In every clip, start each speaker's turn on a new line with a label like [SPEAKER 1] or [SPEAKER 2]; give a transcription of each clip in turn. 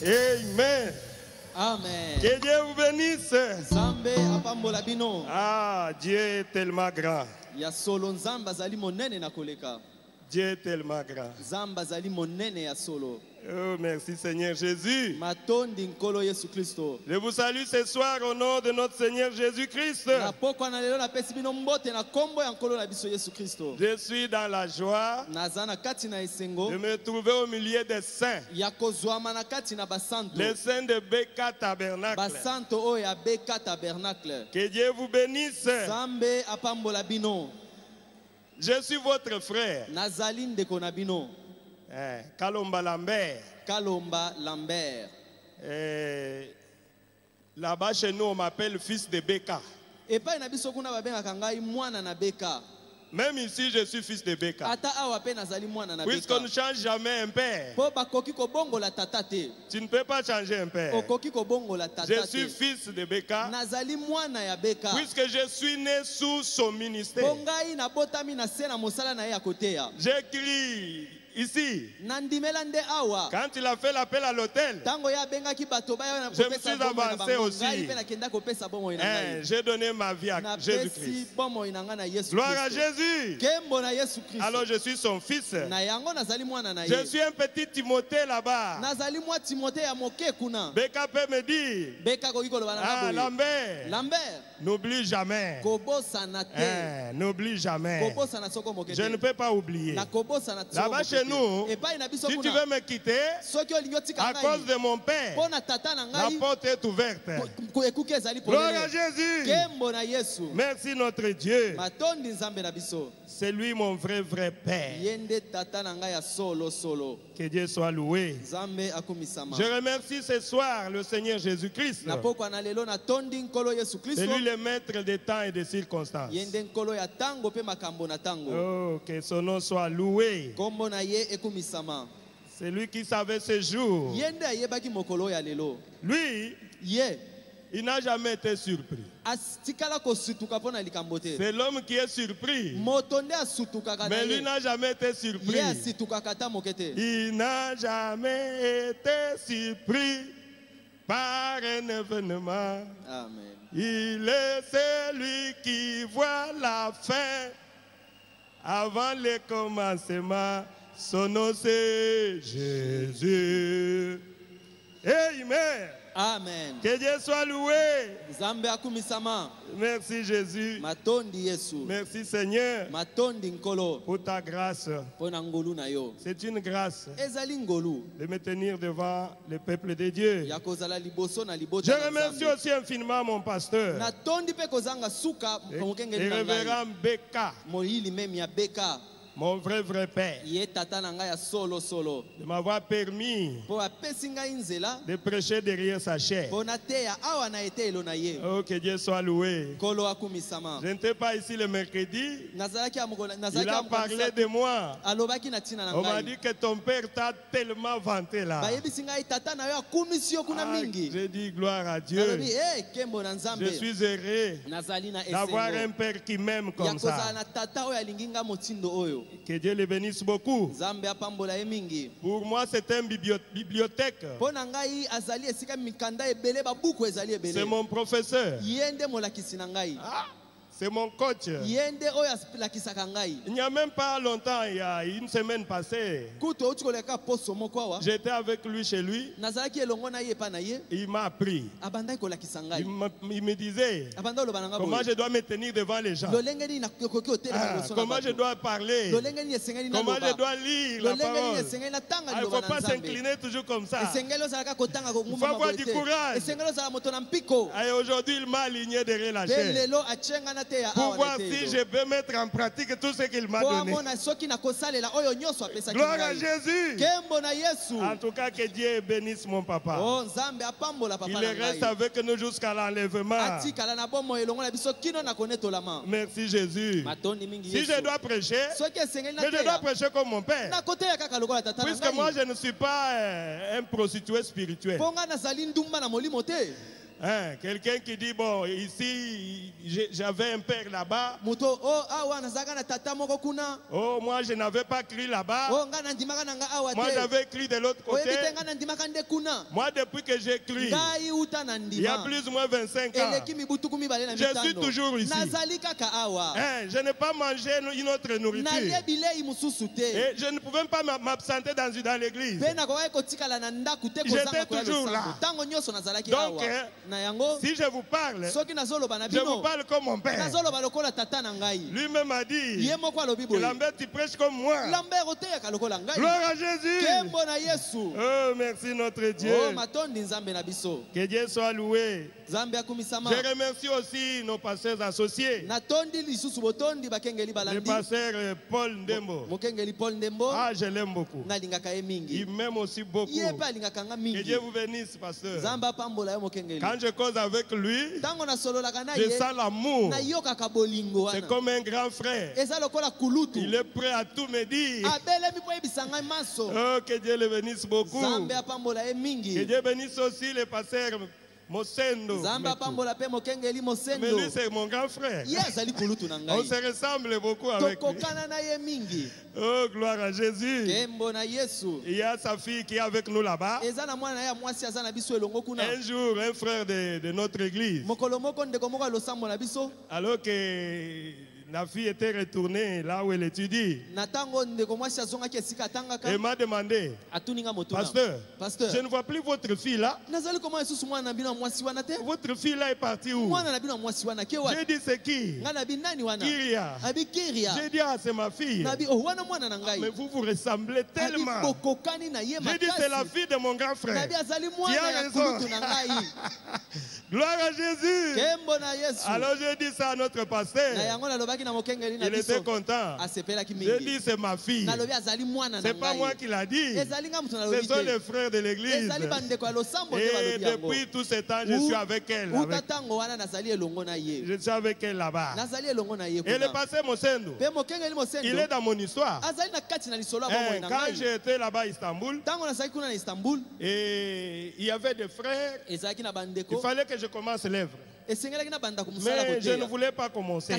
[SPEAKER 1] Amen.
[SPEAKER 2] Amen.
[SPEAKER 1] Que Dieu vous bénisse.
[SPEAKER 2] Nzambe apambola bino.
[SPEAKER 1] Ah, Dieu est tellement grand.
[SPEAKER 2] Ya solo nzamba zali monene na koleka.
[SPEAKER 1] Dieu est tellement grand.
[SPEAKER 2] Nzamba zali monene ya solo.
[SPEAKER 1] Oh, merci Seigneur Jésus.
[SPEAKER 2] Matondi nkolo Yesu Kristo.
[SPEAKER 1] Je vous salue ce soir au nom de notre Seigneur Jésus-Christ.
[SPEAKER 2] Na pokwa na lelo na pesi bino mbote na kombo ya nkolo na biso Yesu Kristo.
[SPEAKER 1] Je suis dans la joie
[SPEAKER 2] Nazana kati na esengo.
[SPEAKER 1] de me trouver au milieu des saints.
[SPEAKER 2] Ya kozwama na kati na basanto.
[SPEAKER 1] Les saints de Beka Tabernacle.
[SPEAKER 2] Basanto o ya Beka Tabernacle.
[SPEAKER 1] Que Dieu vous bénisse.
[SPEAKER 2] Nzambe apambola bino.
[SPEAKER 1] Je suis votre frère.
[SPEAKER 2] Nazali ndeko na bino.
[SPEAKER 1] Kalomba Lambert.
[SPEAKER 2] Kalomba Lambert.
[SPEAKER 1] Là-bas chez nous, on m'appelle fils de Beka.
[SPEAKER 2] Et pas na biso kuna babengaka ngai mwana na Beka.
[SPEAKER 1] Même ici, je suis fils de Beka.
[SPEAKER 2] Ata awa pe nazali mwana na Beka.
[SPEAKER 1] Puisqu'on ne change jamais un père.
[SPEAKER 2] Po bakoki ko bongola tata te.
[SPEAKER 1] Tu ne peux pas changer un père.
[SPEAKER 2] Okoki ko bongola tata te.
[SPEAKER 1] Je suis fils de Beka.
[SPEAKER 2] Nazali mwana ya Beka.
[SPEAKER 1] Puisque je suis né sous son ministère.
[SPEAKER 2] Bongai na botami na se na mosala na ya koteya.
[SPEAKER 1] J'écris ici.
[SPEAKER 2] Nandimela nde awa.
[SPEAKER 1] Quand il a fait l'appel à l'hôtel,
[SPEAKER 2] Tango ya bengaki bato ba ya na
[SPEAKER 1] je me suis avancé aussi. J'ai donné ma vie à Jésus-Christ. Gloire à Jésus. Alors je suis son fils. Je suis un petit Timothée là-bas. Beka peut me dire, ah, Lambert, n'oublie jamais. N'oublie jamais. Je ne peux pas oublier. Là-bas chez nous, si tu veux me quitter, à cause de mon père, la porte est ouverte. Gloire à Jésus. Merci notre Dieu. C'est lui mon vrai père. Que Dieu soit loué. Je remercie ce soir le Seigneur Jésus-Christ. C'est lui le maître des temps et des circonstances. Oh, que son nom soit loué. C'est lui qui savait ce jour. Lui, il n'a jamais été surpris. C'est l'homme qui est surpris. Mais lui n'a jamais été surpris. Il n'a jamais été surpris par un événement.
[SPEAKER 2] Amen.
[SPEAKER 1] Il est celui qui voit la fin avant le commencement. Son nom c'est Jésus. Amen.
[SPEAKER 2] Amen.
[SPEAKER 1] Que Dieu soit loué.
[SPEAKER 2] Nzambe akumisama.
[SPEAKER 1] Merci Jésus.
[SPEAKER 2] Matondi Yesu.
[SPEAKER 1] Merci Seigneur.
[SPEAKER 2] Matondi nkolo.
[SPEAKER 1] Pour ta grâce.
[SPEAKER 2] Pona ngolu na yo.
[SPEAKER 1] C'est une grâce.
[SPEAKER 2] Ezali ngolu.
[SPEAKER 1] De me tenir devant le peuple de Dieu.
[SPEAKER 2] Ya kozala liboso na libota.
[SPEAKER 1] Je remercie aussi infiniment mon pasteur.
[SPEAKER 2] Natondi pe kozanga suka mokengeli na ngai.
[SPEAKER 1] Révérend Beka.
[SPEAKER 2] Moyili meme ya Beka.
[SPEAKER 1] Mon vrai père,
[SPEAKER 2] de
[SPEAKER 1] m'avoir permis de prêcher derrière sa chair. Oh, que Dieu soit loué. Je n'étais pas ici le mercredi. Il a parlé de moi. On m'a dit que ton père t'a tellement vanté là. J'ai dit gloire à Dieu. Je suis heureux d'avoir un père qui m'aime comme ça. Que Dieu le bénisse beaucoup. Pour moi, c'est une bibliothèque. C'est mon professeur. Ah. C'est mon coach. Il n'y a même pas longtemps, il y a une semaine passée, j'étais avec lui chez lui. Il m'a appris. Il me disait comment je dois me tenir devant les gens. Comment je dois parler. Comment je dois lire la parole. Il ne faut pas s'incliner toujours comme ça. Il faut avoir du courage. Et aujourd'hui, il m'a aligné derrière la chaise. Pour voir si je peux mettre en pratique tout ce qu'il m'a donné. Gloire à Jésus. En tout cas, que Dieu bénisse mon papa. Il reste avec nous jusqu'à l'enlèvement. Merci Jésus. Si je dois prêcher, mais je dois prêcher comme mon père. Puisque moi je ne suis pas un prostitué spirituel. Hein, quelqu'un qui dit, bon, ici, j'avais un père là-bas. Oh, moi, je n'avais pas écrit là-bas. Moi, j'avais écrit de l'autre côté. Moi, depuis que j'écris, il y a plus ou moins 25 ans, je suis toujours ici. Hein, je n'ai pas mangé une autre nourriture. Et je ne pouvais pas m'absenter dans l'église. J'étais toujours là. Donc, si je vous parle, je vous parle comme mon père. Lui-même a dit que Lambert, tu prêches comme moi. Gloire à Jésus. Oh, merci notre Dieu. Que Dieu soit loué. Je remercie aussi nos pasteurs associés. Le pasteur Paul Ndembo. Ah, je l'aime beaucoup. Il m'aime aussi beaucoup. Que Dieu vous bénisse, pasteur. Quand je cause avec lui, je sens l'amour. C'est comme un grand frère. Il est prêt à tout me dire. Oh, que Dieu le bénisse beaucoup. Que Dieu bénisse aussi les pasteurs Mosendo. Mais lui, c'est mon grand frère. On se ressemble beaucoup avec lui. Oh, gloire à Jésus. Il y a sa fille qui est avec nous là-bas. Un jour, un frère de notre église, alors que la fille était retournée là où elle étudie, elle m'a demandé, pasteur, je ne vois plus votre fille là. Votre fille là est partie où? J'ai dit, c'est qui? Kyria. J'ai dit, ah, c'est ma fille. Mais vous vous ressemblez tellement. J'ai dit, c'est la fille de mon grand frère. Tu as raison. Gloire à Jésus. Alors j'ai dit ça à notre pasteur. Il était content. J'ai dit, c'est ma fille. C'est pas moi qui l'a dit. Ce sont les frères de l'église. Et depuis tout ce temps, je suis avec elle. Je suis avec elle là-bas. Et le pasteur Mosendo, il est dans mon histoire. Quand j'étais là-bas à Istanbul, et il y avait des frères, il fallait que je commence l'œuvre. Mais je ne voulais pas commencer.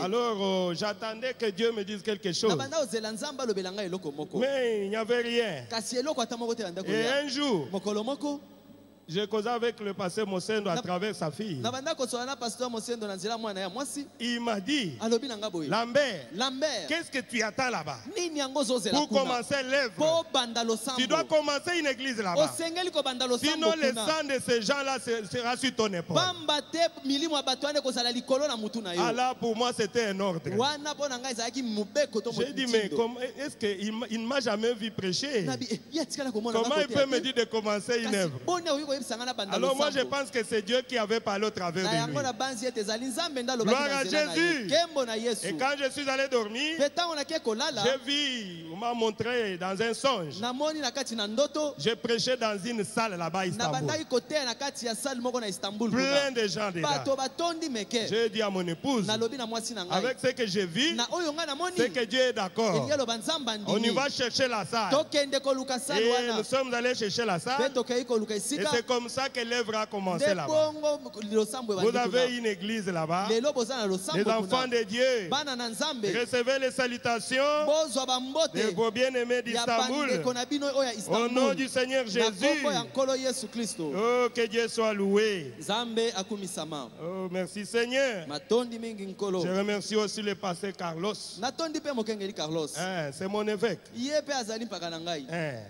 [SPEAKER 1] Alors j'attendais que Dieu me dise quelque chose. Mais il n'y avait rien. Et un jour, J'ai causé avec le pasteur Mosendo à travers sa fille. Il m'a dit, Lambert, qu'est-ce que tu attends là-bas? Pour commencer l'œuvre, tu dois commencer une église là-bas. Sinon le sang de ces gens-là sera sur ton épaule. Alors pour moi c'était un ordre. J'ai dit, mais est-ce qu'il ne m'a jamais vu prêcher? Comment il peut me dire de commencer une œuvre? Alors moi je pense que c'est Dieu qui avait parlé au travers de lui. Gloire à Jésus. Et quand je suis allé dormir, j'ai vu, on m'a montré dans un songe, j'ai prêché dans une salle là-bas à Istanbul. Plein de gens dedans. J'ai dit à mon épouse, avec ce que j'ai vu, c'est que Dieu est d'accord. On y va chercher la salle. Et nous sommes allés chercher la salle. Et c'est comme ça que l'œuvre a commencé là-bas. Vous avez une église là-bas. Les enfants de Dieu. Recevez les salutations de vos bien-aimés d'Istanbul. Au nom du Seigneur Jésus. Oh, que Dieu soit loué. Oh, merci Seigneur. Je remercie aussi le pasteur Carlos. C'est mon évêque.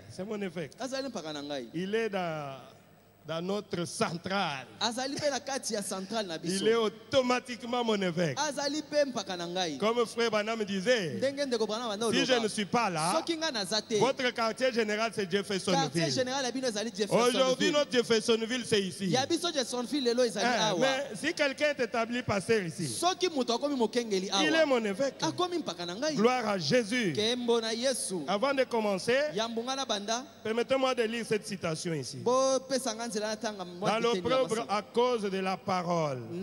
[SPEAKER 1] C'est mon évêque. Il est dans notre centrale. Il est automatiquement mon évêque. Comme frère Branham disait, si je ne suis pas là, votre quartier général c'est Jeffersonville. Aujourd'hui notre Jeffersonville c'est ici. Mais si quelqu'un est établi pasteur ici, il est mon évêque. Gloire à Jésus. Avant de commencer, permettez-moi de lire cette citation ici. Dans l'opprobre à cause de la parole. Du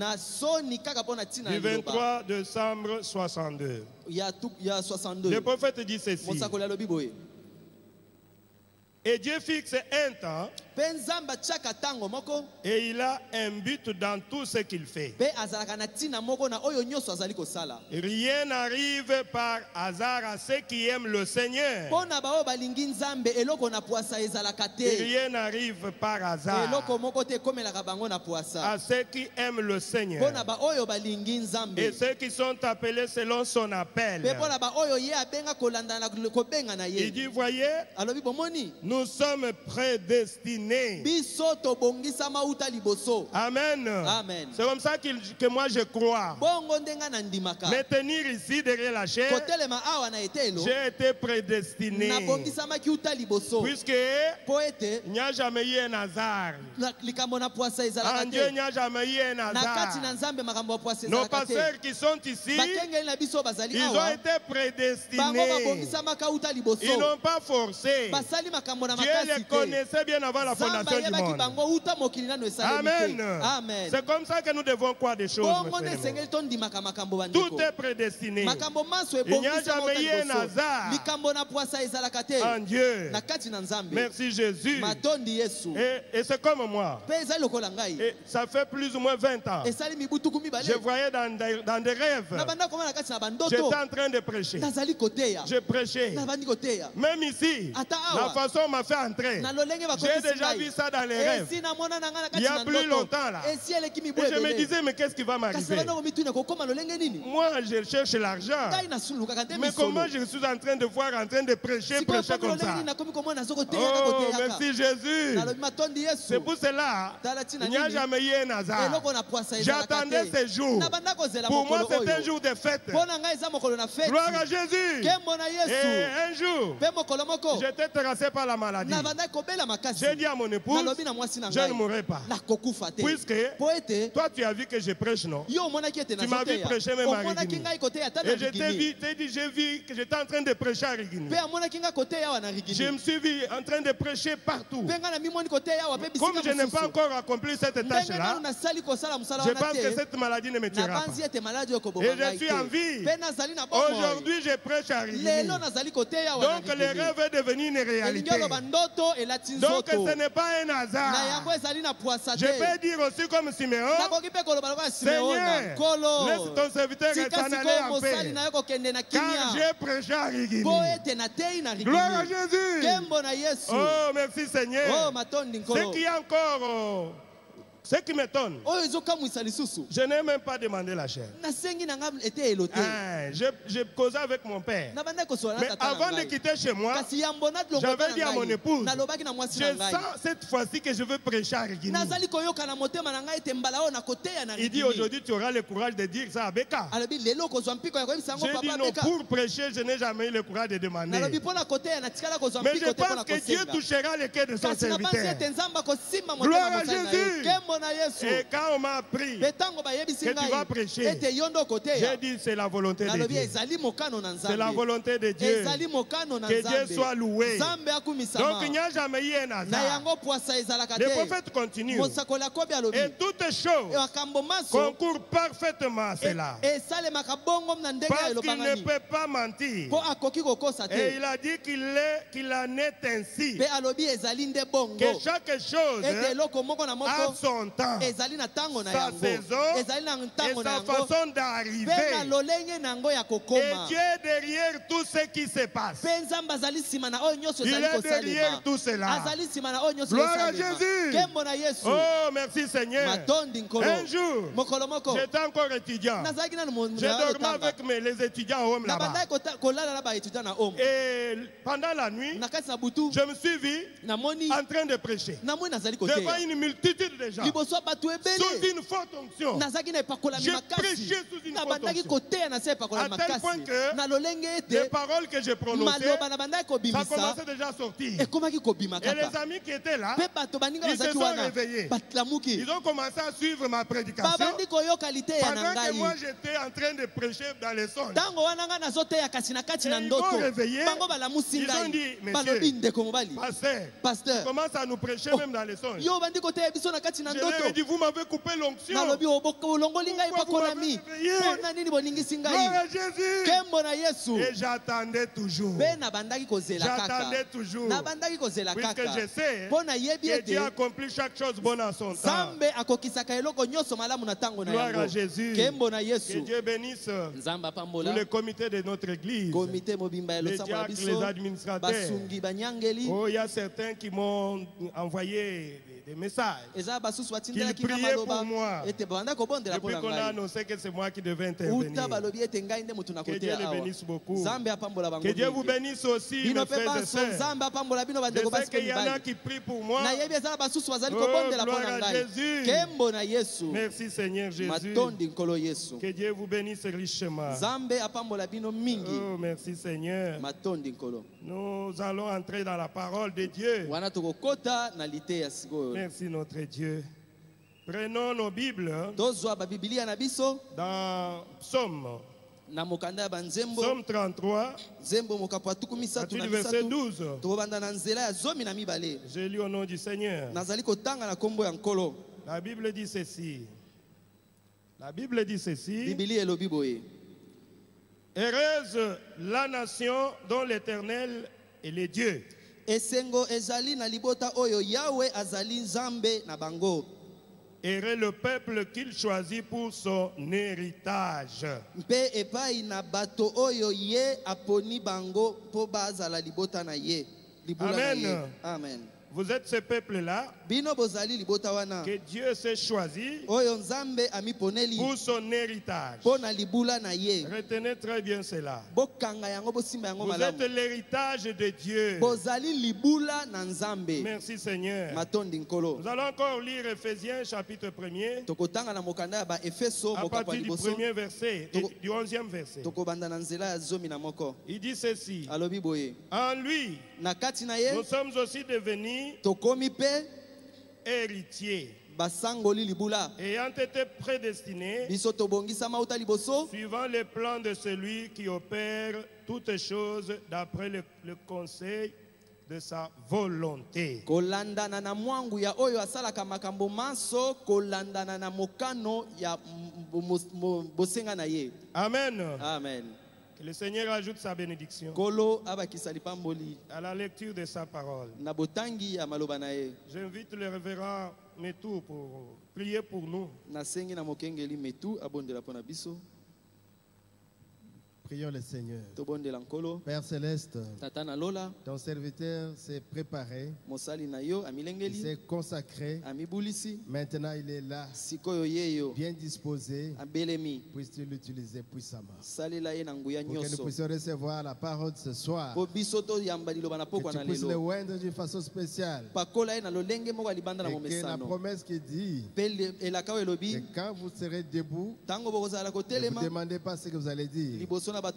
[SPEAKER 1] 23 décembre 62. Le prophète dit ceci. Et Dieu fixe un temps. Et il a un but dans tout ce qu'il fait. Rien n'arrive par hasard à ceux qui aiment le Seigneur. Rien n'arrive par hasard à ceux qui aiment le Seigneur. Et ceux qui sont appelés selon son appel. Il dit, voyez, nous sommes prédestinés. Amen.
[SPEAKER 2] Amen.
[SPEAKER 1] C'est comme ça que moi je crois. Mais tenir ici derrière la chair, j'ai été prédestiné. Puisque il n'y a jamais eu un hasard. En Dieu, il n'y a jamais eu un hasard. Nos pasteurs qui sont ici, ils ont été prédestinés. Ils n'ont pas forcé. Dieu les connaissait bien avant la fondation du monde. Amen. C'est comme ça que nous devons croire des choses. Tout est prédestiné. Il n'y a jamais eu un hasard en Dieu. Merci Jésus. Et c'est comme moi. Et ça fait plus ou moins 20 ans. Je voyais dans des rêves. J'étais en train de prêcher. Je prêchais. Même ici, la façon m'a fait entrer. J'ai déjà vu ça dans les rêves. Il y a plus longtemps là. Et je me disais, mais qu'est-ce qui va m'arriver? Moi, je cherche l'argent. Mais comment je suis en train de voir, en train de prêcher comme ça? Oh, merci Jésus. C'est pour cela, il n'y a jamais eu un hasard. J'attendais ce jour. Pour moi, c'est un jour de fête. Gloire à Jésus. Et un jour, j'étais terrassé par la maladie. J'ai dit à mon épouse, je ne mourrai pas. Puisque toi tu as vu que je prêche, non? Tu m'as vu prêcher même à Rigini. Et j'ai vu que j'étais en train de prêcher à Rigini. Je me suis vu en train de prêcher partout. Comme je n'ai pas encore accompli cette tâche-là, je pense que cette maladie ne me tuera pas. Et je suis en vie. Aujourd'hui je prêche à Rigini. Donc le rêve est devenu une réalité. Donc ce n'est pas un hasard. Je peux dire aussi comme Siméon, Seigneur, laisse ton serviteur s'en aller en paix, car j'ai prêché à Rigini. Gloire à Jésus. Oh, merci Seigneur. Ce qui est encore... Ce qui m'étonne, je n'ai même pas demandé la chair. J'ai causé avec mon père. Mais avant de quitter chez moi, j'avais dit à mon épouse, je sens cette fois-ci que je veux prêcher à Rigini. Il dit aujourd'hui tu auras le courage de dire ça à Beka. J'ai dit non, pour prêcher, je n'ai jamais eu le courage de demander. Mais je pense que Dieu touchera le cœur de son serviteur. Gloire à Jésus. Et quand on m'a appris que tu vas prêcher, j'ai dit c'est la volonté de Dieu. C'est la volonté de Dieu. Que Dieu soit loué. Donc il n'y a jamais eu un hasard. Le prophète continue. Et toutes choses concourent parfaitement à cela. Parce qu'il ne peut pas mentir. Et il a dit qu'il en est ainsi. Que chaque chose a son temps, sa saison et sa façon d'arriver. Et Dieu est derrière tout ce qui se passe. Il est derrière tout cela. Gloire à Jésus. Oh, merci Seigneur. Un jour, j'étais encore étudiant. Je dormais avec les étudiants au home là-bas. Et pendant la nuit, je me suis vu en train de prêcher devant une multitude de gens. Sous une forte onction. J'ai prêché sous une forte onction. À tel point que les paroles que j'ai prononcées, ça commençait déjà à sortir. Et les amis qui étaient là, ils se sont réveillés. Ils ont commencé à suivre ma prédication pendant que moi j'étais en train de prêcher dans les songes. Ils m'ont réveillé. Ils ont dit, monsieur, pasteur, tu commences à nous prêcher même dans les songes. Je leur ai dit, vous m'avez coupé l'onction. Pourquoi vous m'avez réveillé? Gloire à Jésus. Et j'attendais toujours. J'attendais toujours. Puisque je sais que Dieu accomplit chaque chose bonne en son temps. Gloire à Jésus. Que Dieu bénisse tout le comité de notre église, les diacres, les administrateurs. Oh, il y a certains qui m'ont envoyé des messages, qu'ils priaient pour moi. Depuis qu'on a annoncé que c'est moi qui devais intervenir. Que Dieu les bénisse beaucoup. Que Dieu vous bénisse aussi, mes frères et sœurs. Je sais qu'il y en a qui prient pour moi. Oh, gloire à Jésus. Merci Seigneur Jésus. Que Dieu vous bénisse richement. Oh, merci Seigneur. Nous allons entrer dans la parole de Dieu. Merci notre Dieu. Prenons nos Bibles dans Psaume 33, verset 12. Je lis au nom du Seigneur. La Bible dit ceci. La Bible dit ceci. Heureuse la nation dont l'Éternel est le Dieu.
[SPEAKER 2] Esengo ezali na libota oyo Yahweh azali nzambe na bango.
[SPEAKER 1] Heureux le peuple qu'il choisit pour son héritage.
[SPEAKER 2] Mpe epai na bato oyo ye aponi bango po bazala libota na ye.
[SPEAKER 1] Amen.
[SPEAKER 2] Amen.
[SPEAKER 1] Vous êtes ce peuple-là que Dieu s'est choisi pour son héritage. Retenez très bien cela. Vous êtes l'héritage de Dieu. Merci Seigneur. Nous allons encore lire Ephésiens chapitre 1er à partir du premier verset et du 11e verset. Il dit ceci. En lui, nous sommes aussi devenus héritiers, ayant été prédestinés suivant les plans de celui qui opère toutes choses d'après le conseil de sa volonté. Amen.
[SPEAKER 2] Amen.
[SPEAKER 1] Que le Seigneur ajoute sa bénédiction à la lecture de sa parole. J'invite le révérend Metou pour prier pour nous.
[SPEAKER 3] Prions le Seigneur. Père Céleste, ton serviteur s'est préparé, il s'est consacré, maintenant il est là, bien disposé, puisses-tu l'utiliser puissamment. Pour que nous puissions recevoir la parole ce soir, que tu puisses le oindre d'une façon spéciale, et que la promesse qui dit que quand vous serez debout, ne vous demandez pas ce que vous allez dire, parce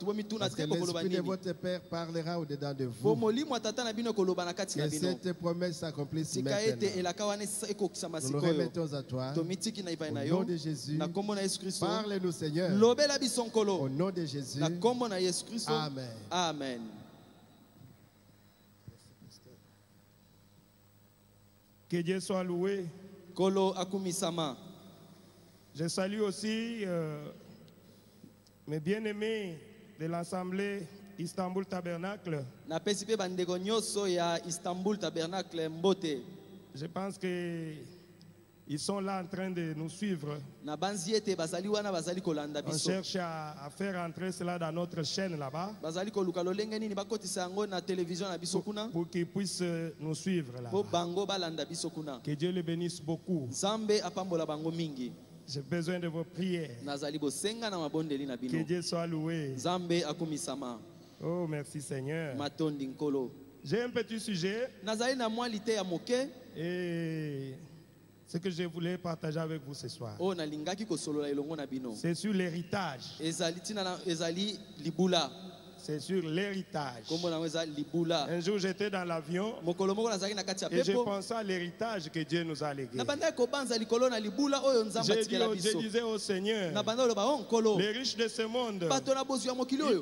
[SPEAKER 3] que l'esprit de votre Père parlera au-dedans de vous. Que cette promesse s'accomplisse maintenant. Nous nous remettons à toi. Au nom de Jésus, parle-nous Seigneur. Au nom de Jésus, Amen.
[SPEAKER 2] Amen.
[SPEAKER 1] Que Dieu soit loué. Je salue aussi mes bien-aimés de l'Assemblée Istanbul Tabernacle. Je pense qu'ils sont là en train de nous suivre. On cherche à faire entrer cela dans notre chaîne là-bas pour qu'ils puissent nous suivre là. Que Dieu les bénisse beaucoup. J'ai besoin de vos prières. Que Dieu soit loué. Oh, merci Seigneur. J'ai un petit sujet. Et ce que je voulais partager avec vous ce soir, c'est sur l'héritage. C'est sur l'héritage. Un jour, j'étais dans l'avion et je pensais à l'héritage que Dieu nous a légué. Je disais au Seigneur, les riches de ce monde, ils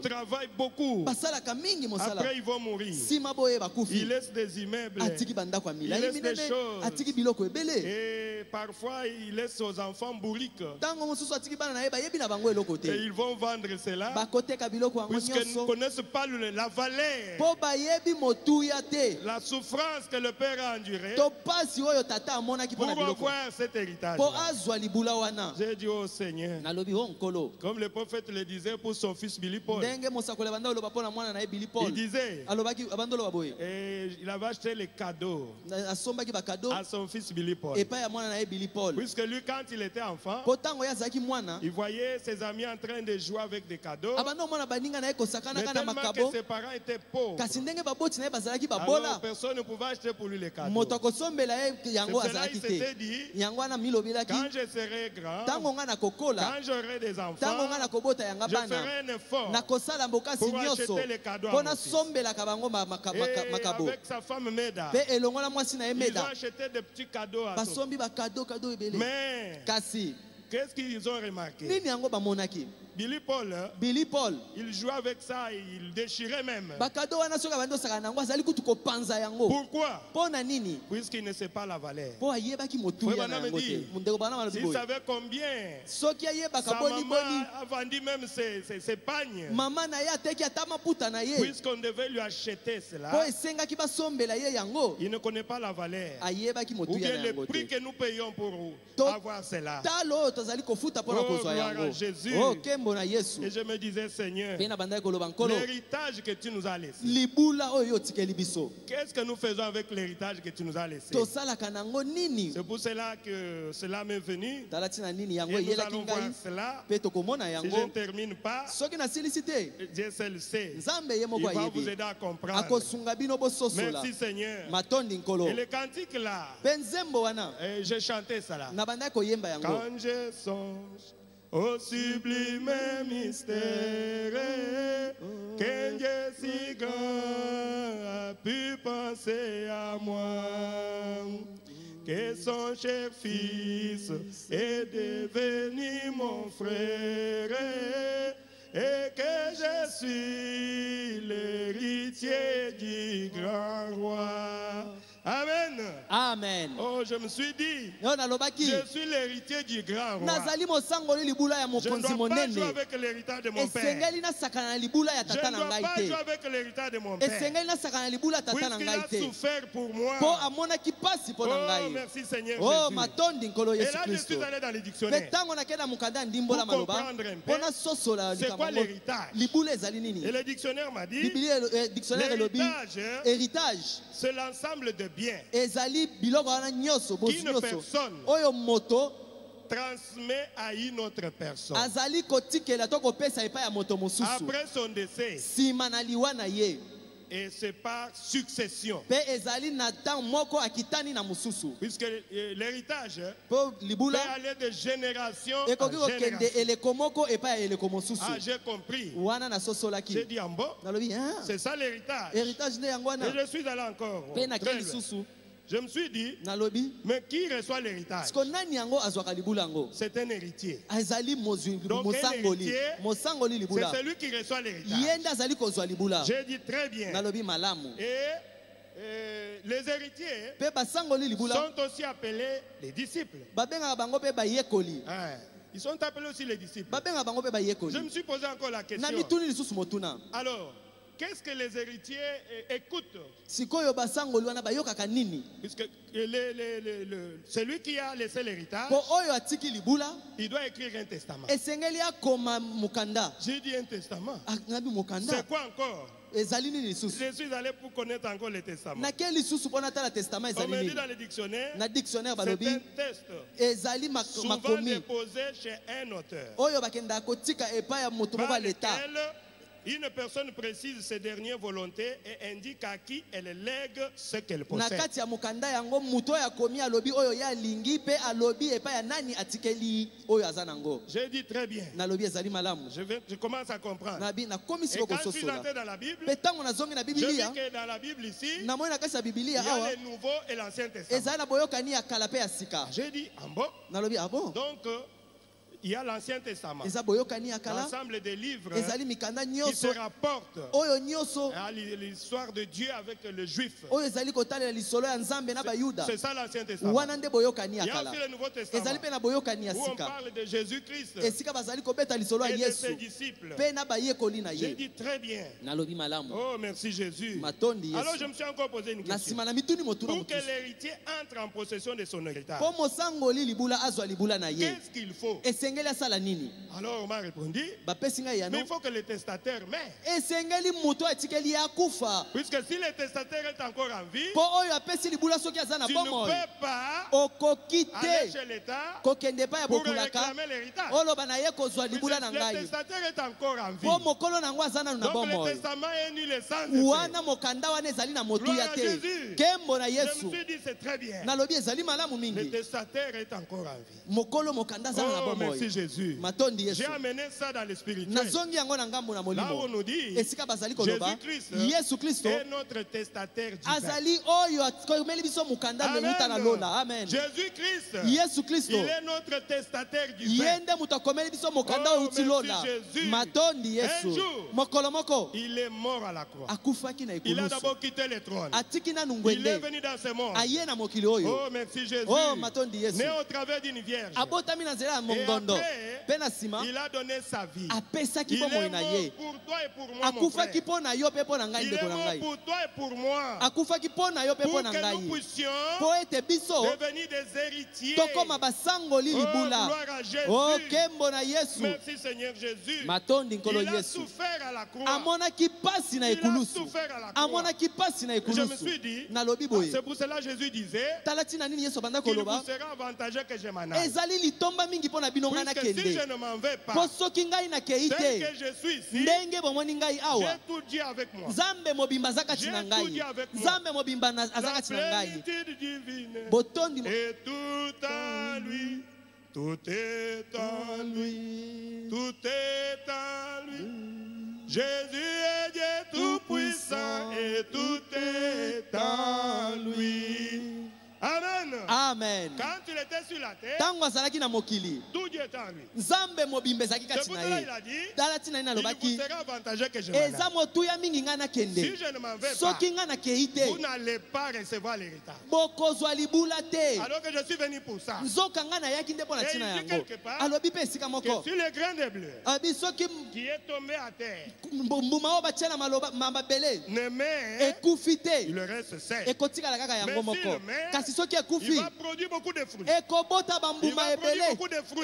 [SPEAKER 1] travaillent beaucoup. Après, ils vont mourir. Ils laissent des immeubles, ils laissent des choses. Et parfois, ils laissent aux enfants bourriques. Et ils vont vendre cela, puisque nous ne connaissent pas la valeur, la souffrance que le Père a endurée pour avoir cet héritage. J'ai dit au Seigneur, comme le prophète le disait pour son fils Billy Paul, il disait, et il avait acheté les cadeaux à son fils Billy Paul. Puisque lui, quand il était enfant, il voyait ses amis en train de jouer avec des cadeaux. Mais tellement que ses parents étaient pauvres, alors personne ne pouvait acheter pour lui les cadeaux. C'est cela il s'était dit, quand je serai grand, quand j'aurai des enfants, je ferai un effort pour acheter les cadeaux à mon fils. Et avec sa femme Meda, ils ont acheté des petits cadeaux à son fils. Mais qu'est-ce qu'ils ont remarqué? Billy Paul, il jouait avec ça, il déchirait même. Pourquoi? Puisqu'il ne sait pas la valeur. S'il savait combien sa maman a vendu même ses pagnes, puisqu'on devait lui acheter cela, il ne connaît pas la valeur. Ou bien le prix que nous payons pour avoir cela. Oh, gloire à Jésus. Et je me disais, Seigneur, l'héritage que tu nous as laissé, qu'est-ce que nous faisons avec l'héritage que tu nous as laissé? C'est pour cela que cela m'est venu. Et nous allons voir cela. Si je ne termine pas, Dieu seul sait. Il va vous aider à comprendre. Merci Seigneur. Et le cantique là, j'ai chanté ça là. Quand je songe au sublime mystère, que Dieu si grand a pu penser à moi, que son cher fils est devenu mon frère, et que je suis l'héritier du grand roi. Amen.
[SPEAKER 2] Amen.
[SPEAKER 1] Oh, je me suis dit, je suis l'héritier du grand roi. Je ne dois pas jouer avec l'héritage de mon père. Je ne dois pas jouer avec l'héritage de mon père. Puisqu'il a souffert pour moi. Oh, merci Seigneur Jésus. Et là, je suis allé dans les dictionnaires pour comprendre un peu c'est quoi l'héritage. Et le dictionnaire m'a dit l'héritage, c'est l'ensemble de biens qu'une personne transmet à une autre personne après son décès. Et c'est par succession. Puisque l'héritage peut aller de génération en génération. Ah, j'ai compris. J'ai dit en bas, c'est ça l'héritage. Et je suis allé encore très loin. Je me suis dit, mais qui reçoit l'héritage? C'est un héritier. Donc un héritier, c'est celui qui reçoit l'héritage. J'ai dit très bien. Et les héritiers sont aussi appelés les disciples. Ils sont appelés aussi les disciples. Je me suis posé encore la question. Alors, qu'est-ce que les héritiers écoutent? Puisque celui qui a laissé l'héritage, il doit écrire un testament. J'ai dit un testament. C'est quoi encore? Je suis allé pour connaître encore le testament. On me dit dans le dictionnaire, c'est un test souvent déposé chez un auteur, par lequel une personne précise ses dernières volontés et indique à qui elle lègue ce qu'elle possède. J'ai dit très bien. Je commence à comprendre. Et quand je suis entré dans la Bible, je vis que dans la Bible ici, il y a le Nouveau et l'Ancien Testament. J'ai dit, ah bon? Donc, il y a l'Ancien Testament, l'ensemble des livres qui se rapportent à l'histoire de Dieu avec le juif. C'est ça l'Ancien Testament. Il y a aussi le Nouveau Testament où on parle de Jésus-Christ et de ses disciples. J'ai dit très bien. Oh, merci Jésus. Alors je me suis encore posé une question. Pour que l'héritier entre en possession de son héritage, qu'est-ce qu'il faut? Alors on m'a répondu, mais il faut que le testataire meure. Puisque si le testataire est encore en vie, tu ne peux pas aller chez l'État pour réclamer l'héritage. Le testataire est encore en vie. Donc le testament est nul et sans effet. Gloire à Jésus. Je me suis dit c'est très bien. Le testataire est encore en vie. Oh, merci Jésus. J'ai amené ça dans le spirituel. Là où on nous dit Jésus-Christ est notre testataire divin. Amen. Jésus-Christ, il est notre testataire divin. Oh, merci Jésus. Un jour, il est mort à la croix. Il a d'abord quitté le trône. Il est venu dans ce monde. Oh, merci Jésus. Né au travers d'une vierge. Et après, il a donné sa vie. Il est mort pour toi et pour moi, mon frère. Il est mort pour toi et pour moi. Pour que nous puissions devenir des héritiers. Oh, gloire à Jésus. Merci Seigneur Jésus. Il a souffert à la croix. Il a souffert à la croix. Je me suis dit, c'est pour cela que Jésus disait qu'il vous sera avantageux que je m'en aille. Puisque si je ne m'en vais pas, tel que je suis ici, j'ai tout Dieu avec moi. J'ai tout Dieu avec moi. La plénitude divine. Et tout en lui. Tout est en lui. Tout est en lui. Jésus est Dieu tout-puissant et tout est en lui. Amen.
[SPEAKER 2] Amen.
[SPEAKER 1] Quand il était sur la terre, tout Dieu était en lui.
[SPEAKER 2] Nzambe mobimbe ezaki kati na ye. Tala tina ina lobaki.
[SPEAKER 1] Il vous sera avantageux que je m'en
[SPEAKER 2] eza motuya mingi nga nakende.
[SPEAKER 1] Si je ne m'en vais pas,
[SPEAKER 2] soki nga nakei te,
[SPEAKER 1] vous n'allez pas recevoir l'héritage.
[SPEAKER 2] bokozwa libula te.
[SPEAKER 1] Alors que je suis venu pour ça.
[SPEAKER 2] Nzoka nga nayaki nde mpo na tina yango. Alobi mpe esika moko.
[SPEAKER 1] Sur le grain de bleu qui est tombé à terre,
[SPEAKER 2] mbuma oyo batie na mabele
[SPEAKER 1] ne met,
[SPEAKER 2] ekufi te,
[SPEAKER 1] il reste sec.
[SPEAKER 2] ekotikala kaka yango moko. Kasi soki
[SPEAKER 1] Il
[SPEAKER 2] ekufi,
[SPEAKER 1] va produire beaucoup de fruits.
[SPEAKER 2] ekobota bambuma ebele,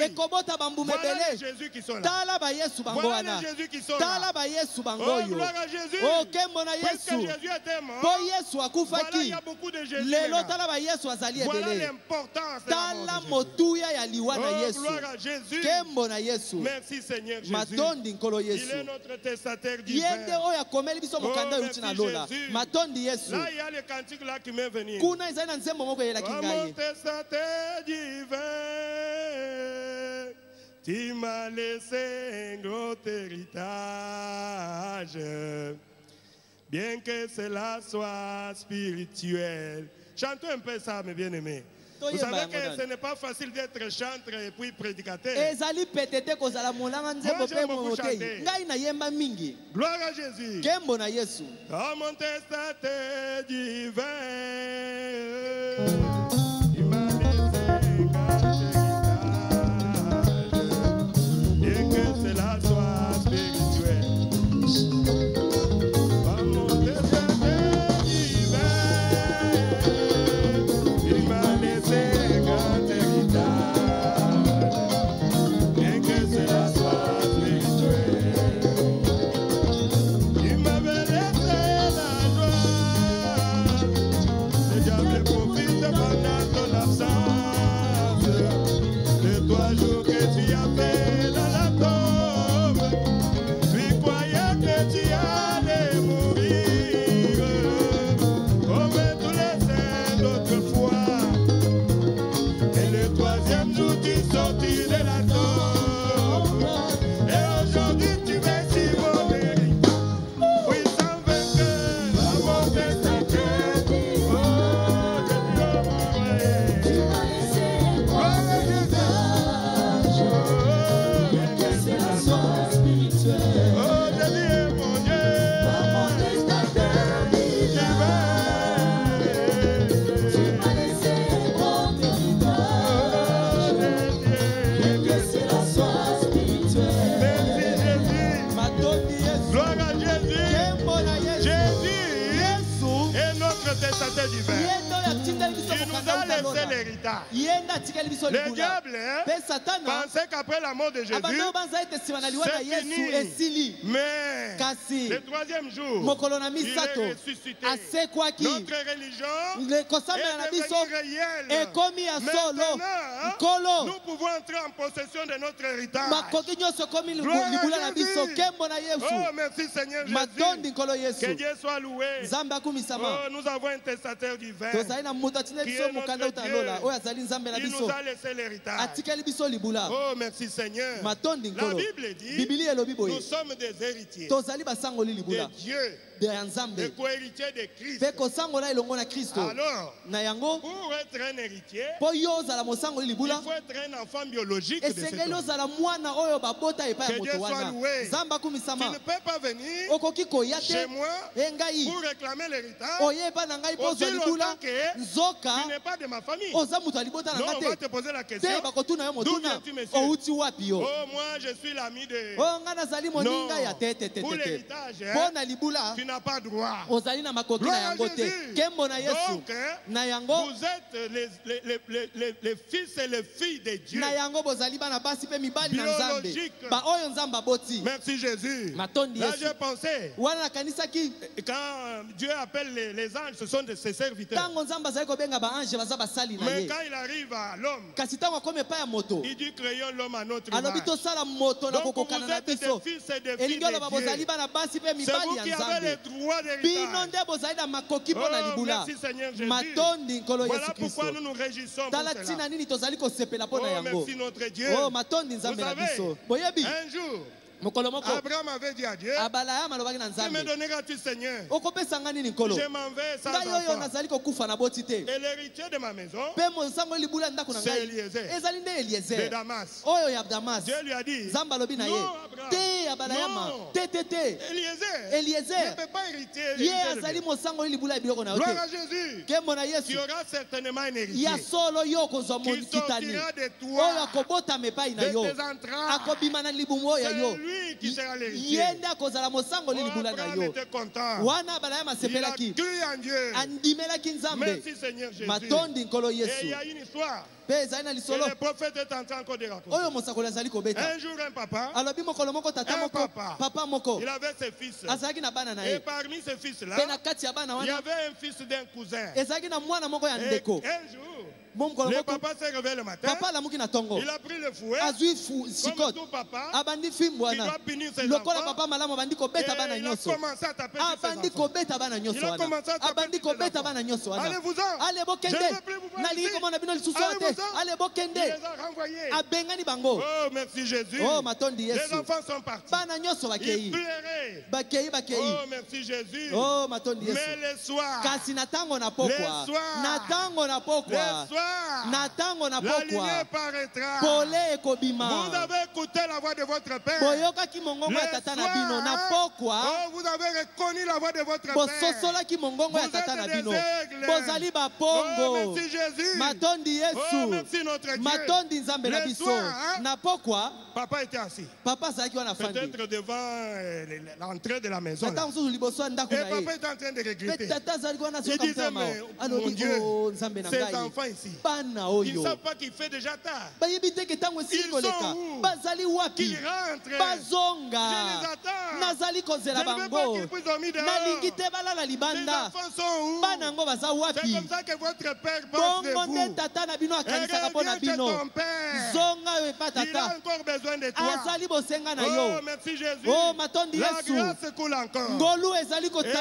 [SPEAKER 2] ekobota bambuma
[SPEAKER 1] Voilà les
[SPEAKER 2] ebele.
[SPEAKER 1] Jésus qui sont là.
[SPEAKER 2] Tala ba Yesu bango
[SPEAKER 1] Voilà
[SPEAKER 2] wana.
[SPEAKER 1] les Jésus qui sont
[SPEAKER 2] Tala
[SPEAKER 1] là.
[SPEAKER 2] ba Yesu bango
[SPEAKER 1] Oh,
[SPEAKER 2] yo.
[SPEAKER 1] gloire à Jésus.
[SPEAKER 2] Oh, kembo na
[SPEAKER 1] Puisque
[SPEAKER 2] Yesu.
[SPEAKER 1] Jésus était mort,
[SPEAKER 2] Po Yesu
[SPEAKER 1] voilà, il
[SPEAKER 2] akufaki.
[SPEAKER 1] y a beaucoup de Jésus
[SPEAKER 2] Lelo
[SPEAKER 1] maintenant.
[SPEAKER 2] tala ba Yesu azali
[SPEAKER 1] Voilà
[SPEAKER 2] ebele.
[SPEAKER 1] l'importance de la
[SPEAKER 2] Tala
[SPEAKER 1] mort de Jésus.
[SPEAKER 2] motuya ya liwa na
[SPEAKER 1] Oh,
[SPEAKER 2] Yesu.
[SPEAKER 1] gloire à Jésus.
[SPEAKER 2] Kembo na Yesu.
[SPEAKER 1] Merci Seigneur Jésus.
[SPEAKER 2] Matondi nkolo
[SPEAKER 1] Il est
[SPEAKER 2] Yesu.
[SPEAKER 1] notre testateur divin.
[SPEAKER 2] Yende oyo akomeli biso mokanda
[SPEAKER 1] Oh,
[SPEAKER 2] uti na
[SPEAKER 1] merci
[SPEAKER 2] lola.
[SPEAKER 1] Jésus.
[SPEAKER 2] Matondi Yesu.
[SPEAKER 1] Là, il y a le cantique là qui m'est venu.
[SPEAKER 2] Kuna ezali na nzembo moko eyelaki
[SPEAKER 1] Oh, mon
[SPEAKER 2] ngai.
[SPEAKER 1] testateur divin, tu m'as laissé un gros héritage. Bien que cela soit spirituel. Chantons un peu ça, mes bien-aimés. Vous savez que ce n'est pas facile d'être chanteur et puis prédicateur.
[SPEAKER 2] Ezali petete kozala molanga nzembo pe mote. Ngai na yemba mingi.
[SPEAKER 1] Gloire à Jésus.
[SPEAKER 2] Kembo na Yesu.
[SPEAKER 1] Oh, mon testateur divin. Le diable pensait qu'après la mort de Jésus, c'est fini. Mais le troisième jour, il est ressuscité. Notre religion est devenue réelle. Maintenant, nous pouvons entrer en possession de notre héritage. Oh, merci Seigneur Jésus. Que Dieu soit loué. Oh, nous avons un testateur divin qui est notre Dieu. Il nous a laissé l'héritage. Oh, merci Seigneur. La Bible dit, nous sommes des héritiers de Dieu. Des co-héritiers de Christ. Alors, pour être un héritier, il faut être un enfant biologique de cet homme. Que Dieu soit loué. Tu ne peux pas venir chez moi pour réclamer l'héritage aussi longtemps que tu n'es pas de ma famille. Non, on va te poser la question. D'où viens-tu, monsieur? Oh, moi, je suis l'ami de... Non, pour l'héritage, tu n'as pas droit. Gloire à Jésus. Donc, vous êtes les fils et les filles de Dieu. Biologique. Merci Jésus. Là, j'ai pensé, quand Dieu appelle les anges, ce sont ses serviteurs. Mais quand il arrive à l'homme, il dit créons l'homme à notre image. Donc vous êtes des fils et des filles de Dieu. C'est vous qui avez les droits d'héritage. Oh, merci Seigneur Jésus. Voilà pourquoi nous nous réjouissons pour cela. Oh, merci notre Dieu. Vous savez, un jour, Abraham avait dit à Dieu, tu me donneras-tu, Seigneur? Je m'en vais sans enfant. Et l'héritier de ma maison, c'est Eliezer de Damas. Dieu lui a dit, non, Abraham, non. Eliezer ne peut pas hériter. Gloire à Jésus. Tu auras certainement un héritier qui sortira de toi, de tes entrailles. C'est lui qui sera l'héritier. Abraham était content. Il a cru en Dieu. Merci Seigneur Jésus. Et il y a une histoire. Et le prophète est en train encore de raconter. Un jour, un papa, il avait ses fils. Et parmi ses fils-là, il y avait un fils d'un cousin. Et un jour, le papa s'est réveillé le matin. Il a pris le fouet. Comme tout papa, il doit punir ses enfants. Et il a commencé à taper sur ses enfants. Il a commencé à taper sur ses enfants. Allez-vous-en. Je ne veux plus vous voir ici. Allez-vous-en. Il les a renvoyés. Oh, merci Jésus. Les enfants sont partis. Ils pleuraient. Oh, merci Jésus. Mais le soir, la lumière paraîtra. Vous avez écouté la voix de votre père. Vous avez reconnu la voix de votre père. Vous êtes des aigles. Oh, merci Jésus. Oh, merci notre Dieu. Le soir, papa était assis. Peut-être devant l'entrée de la maison. Et papa était en train de regretter. Il disait, mais mon Dieu, ces enfants ici, ils ne savent pas qu'il fait déjà tard. Ils sont où? Qu'ils rentrent. Je les attends. Je ne veux pas qu'ils puissent dormir dehors. Les enfants sont où? C'est comme ça que votre père pense de vous. Reviens chez ton père. Il a encore besoin de toi. Oh, merci Jésus. La grâce coule encore. Et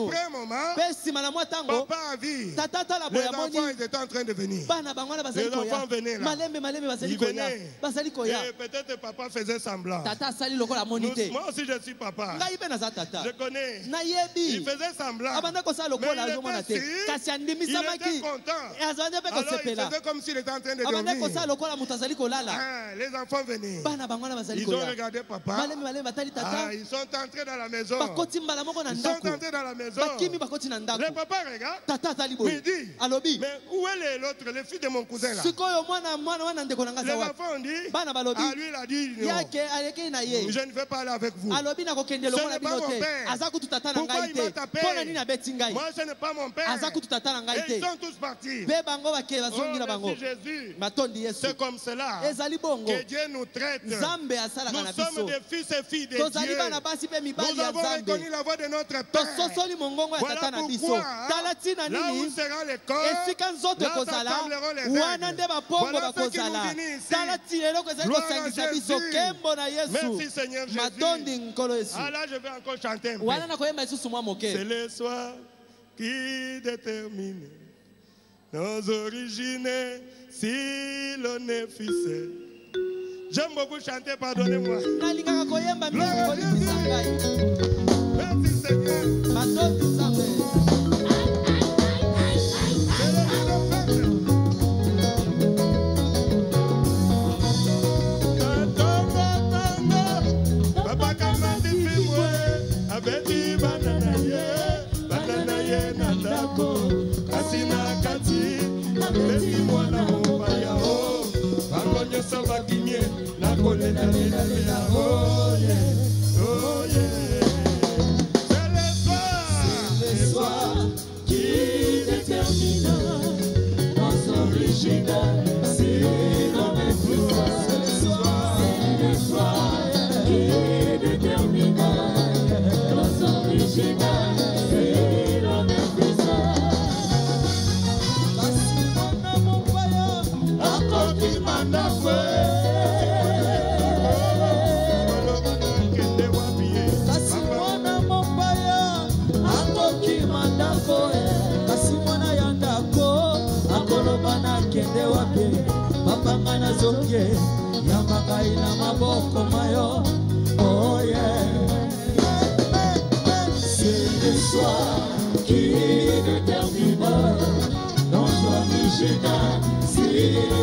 [SPEAKER 1] après un moment, papa a vu. Les enfants, ils étaient en train de venir. Les enfants venaient là. Ils venaient. Et peut-être papa faisait semblant. Moi aussi je suis papa. Je connais. Il faisait semblant. Mais il était sûr. Il était content. Alors il faisait comme s'il était en train de dormir. Les enfants venaient. Ils ont regardé papa. Ils sont entrés dans la maison. Ils sont entrés dans la maison. Le papa regarde. Il dit, mais où est l'autre, le fils de mon cousin là? Les enfants ont dit, lui il a dit, non, je ne vais pas aller avec vous. Ce n'est pas mon père. Pourquoi il m'a tapé? Moi ce n'est pas mon père. Et ils sont tous partis. Oh, merci Jésus. C'est comme cela que Dieu nous traite. Nous sommes des fils et filles de Dieu. Nous avons reconnu la voix de notre Père. Voilà pourquoi, là où sera le corps, là s'assembleront les règles. Voilà ce qui nous finit ici. Gloire à Jésus. Merci Seigneur Jésus. Ah là je vais encore chanter un peu. C'est le soir qui détermine nos origines, si l'on est fils. J'aime beaucoup chanter, pardonnez-moi. Gloire à Jésus. Merci Seigneur. C'est le soir qui détermine nos origines. Si l'on est fils, c'est le soir qui détermine nos origines. Si l'on est fils, encore qui m'a Mapanga na zokie, yamaka ina maboko mayo,
[SPEAKER 3] Oh yeah. C'est le soir qui détermine notre Michigan. Si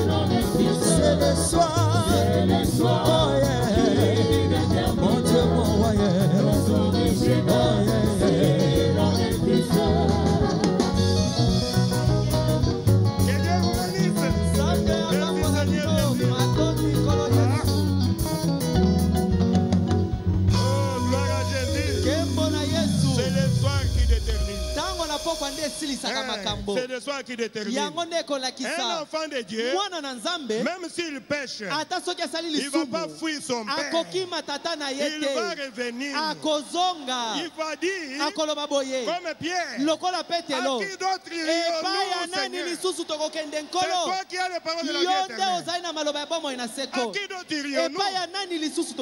[SPEAKER 3] l'on est fils, c'est le soir, oh yeah. Mon Dieu, mon royaume, notre Michigan. Si l'on est fils.
[SPEAKER 1] C'est le soir qui détermine. Un enfant de Dieu, même s'il pêche, il ne va pas fuir son père. Il va revenir. Il va dire, comme Pierre, à qui d'autre irons-nous, Seigneur? C'est toi qui as les paroles de la vie éternelle. À qui d'autre irons-nous?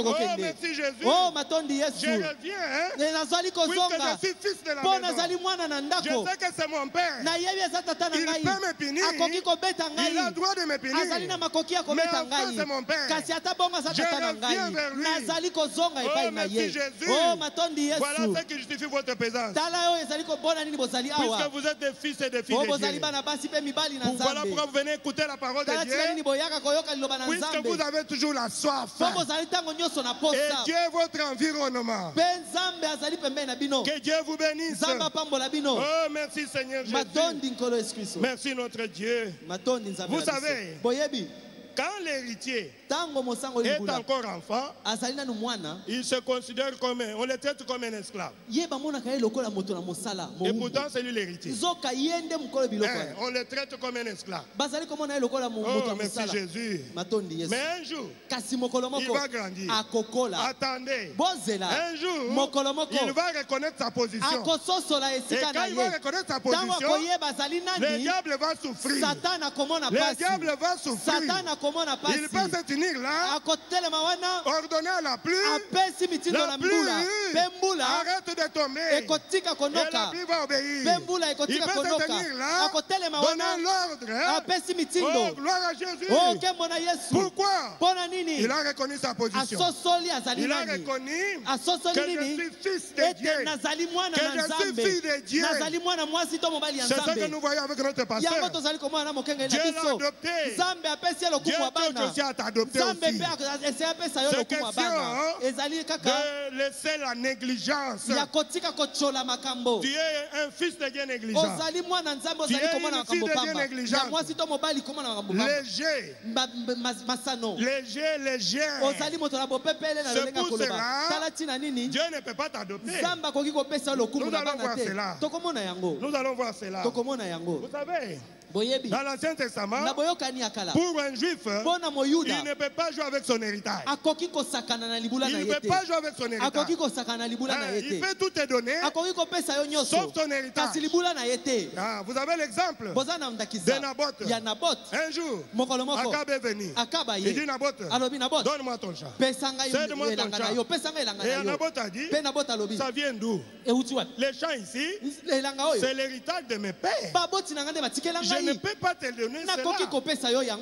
[SPEAKER 1] Oh, merci Jésus. Je reviens, puisque je suis fils de la maison. Je sais que c'est mon père. Il peut me punir. Il a le droit de me punir. Mais enfin, c'est mon père. Je reviens vers lui. Oh, merci Jésus. Voilà ce qui justifie votre présence. Puisque vous êtes des fils et des filles de Dieu. Voilà pourquoi vous venez écouter la parole de Dieu. Puisque vous avez toujours la soif. Et Dieu est votre environnement. Que Dieu vous bénisse. Oh, merci Seigneur Jésus. Merci notre Dieu. Vous savez, quand l'héritier est encore enfant, il se considère comme, on le traite comme un esclave. Et pourtant, c'est lui l'héritier. On le traite comme un esclave. Oh, merci Jésus. Mais un jour, il va grandir. Attendez. Un jour, il va reconnaître sa position. Et quand il va reconnaître sa position, le diable va souffrir. Le diable va souffrir. Il peut se tenir là, ordonner à la pluie, arrête de tomber, et la pluie va obéir. Il peut se tenir là, donner l'ordre. Oh, gloire à Jésus. Pourquoi? Il a reconnu sa position. Il a reconnu que je suis fils de Dieu, que je suis fille de Dieu. C'est ce que nous voyons avec notre pasteur. Dieu l'a adopté. Dieu peut aussi t'adopter aussi. C'est question de laisser la négligence. Tu es un fils de Dieu négligent. Tu es une fille de Dieu négligente. Léger. C'est pour cela Dieu ne peut pas t'adopter. Nous allons voir cela. Vous savez, dans l'Ancien Testament, pour un juif, il ne peut pas jouer avec son héritage. Il ne peut pas jouer avec son héritage. Il peut tout te donner, sauf ton héritage. Vous avez l'exemple de Naboth. Un jour, Akab est venu. Il dit, Naboth, donne-moi ton champ. Cède-moi ton champ. Et Naboth a dit, ça vient d'où? Les champs ici, c'est l'héritage de mes pères. Je ne peux pas te donner cela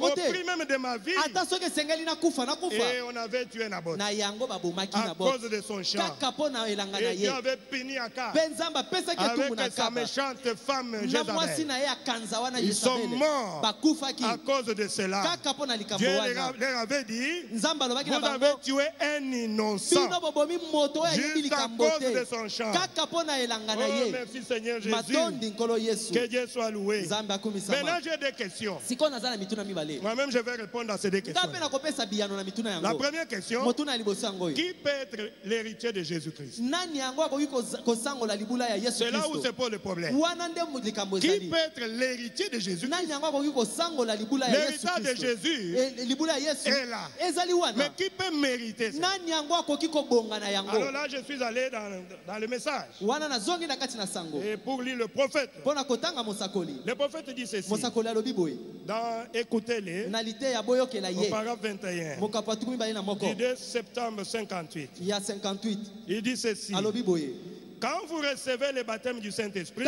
[SPEAKER 1] au prix même de ma vie. Et on avait tué Naboth à cause de son champ. Et Dieu avait puni Akab avec sa méchante femme Jézabel. Ils sont morts à cause de cela. Dieu leur avait dit, vous avez tué un innocent juste à cause de son champ. Oh, merci Seigneur Jésus. Que Dieu soit loué. Maintenant j'ai des questions. Moi-même je vais répondre à ces deux questions. La première question, qui peut être l'héritier de Jésus-Christ? C'est là où se pose le problème. Qui peut être l'héritier de Jésus-Christ? L'héritage de Jésus est là. Mais qui peut mériter ça? Alors là je suis allé dans le message. Et pour lire le prophète. Le prophète dit ceci. Dans Écoutez-les, au paragraphe 21, du 2 septembre 58, il dit ceci. Quand vous recevez le baptême du Saint-Esprit,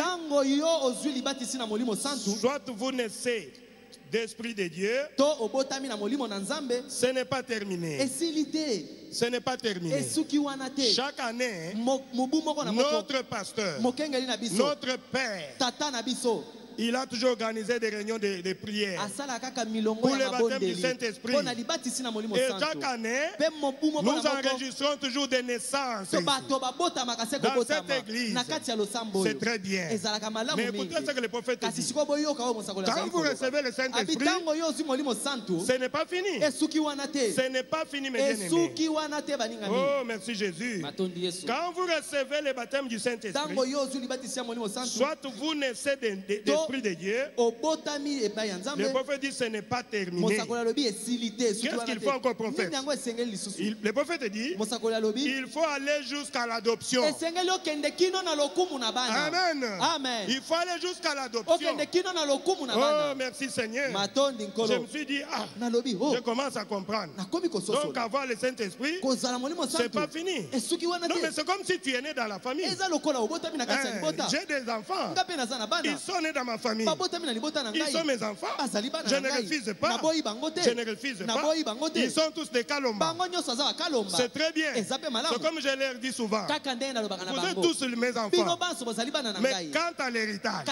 [SPEAKER 1] soit vous naissez d'Esprit de Dieu, ce n'est pas terminé. ce n'est pas terminé. Chaque année, notre pasteur, notre père, il a toujours organisé des réunions de prière pour le baptême du Saint-Esprit. Et chaque année, nous enregistrons toujours des naissances dans cette église. C'est très bien. Mais écoutez ce que le prophète dit. Quand vous recevez le Saint-Esprit, ce n'est pas fini. Ce n'est pas fini, mes bien-aimés. Oh, merci Jésus. Quand vous recevez le baptême du Saint-Esprit, soit vous naissez d'esprit de Dieu, le prophète dit ce n'est pas terminé. Qu'est-ce qu'il faut encore, prophète? Le prophète dit il faut aller jusqu'à l'adoption. Amen.
[SPEAKER 2] Amen.
[SPEAKER 1] Il faut aller jusqu'à l'adoption. Oh, merci Seigneur. Je me suis dit, je commence à comprendre. Donc avoir le Saint-Esprit, c'est pas fini. Non, mais c'est comme si tu es né dans la famille. J'ai des enfants. Ils sont nés dans ma famille. Ils sont mes enfants. Je ne refuse pas. Je ne refuse pas. Ils sont tous des Kalomba. C'est très bien. C'est comme je leur dis souvent. Vous êtes tous mes enfants. Mais quant à l'héritage,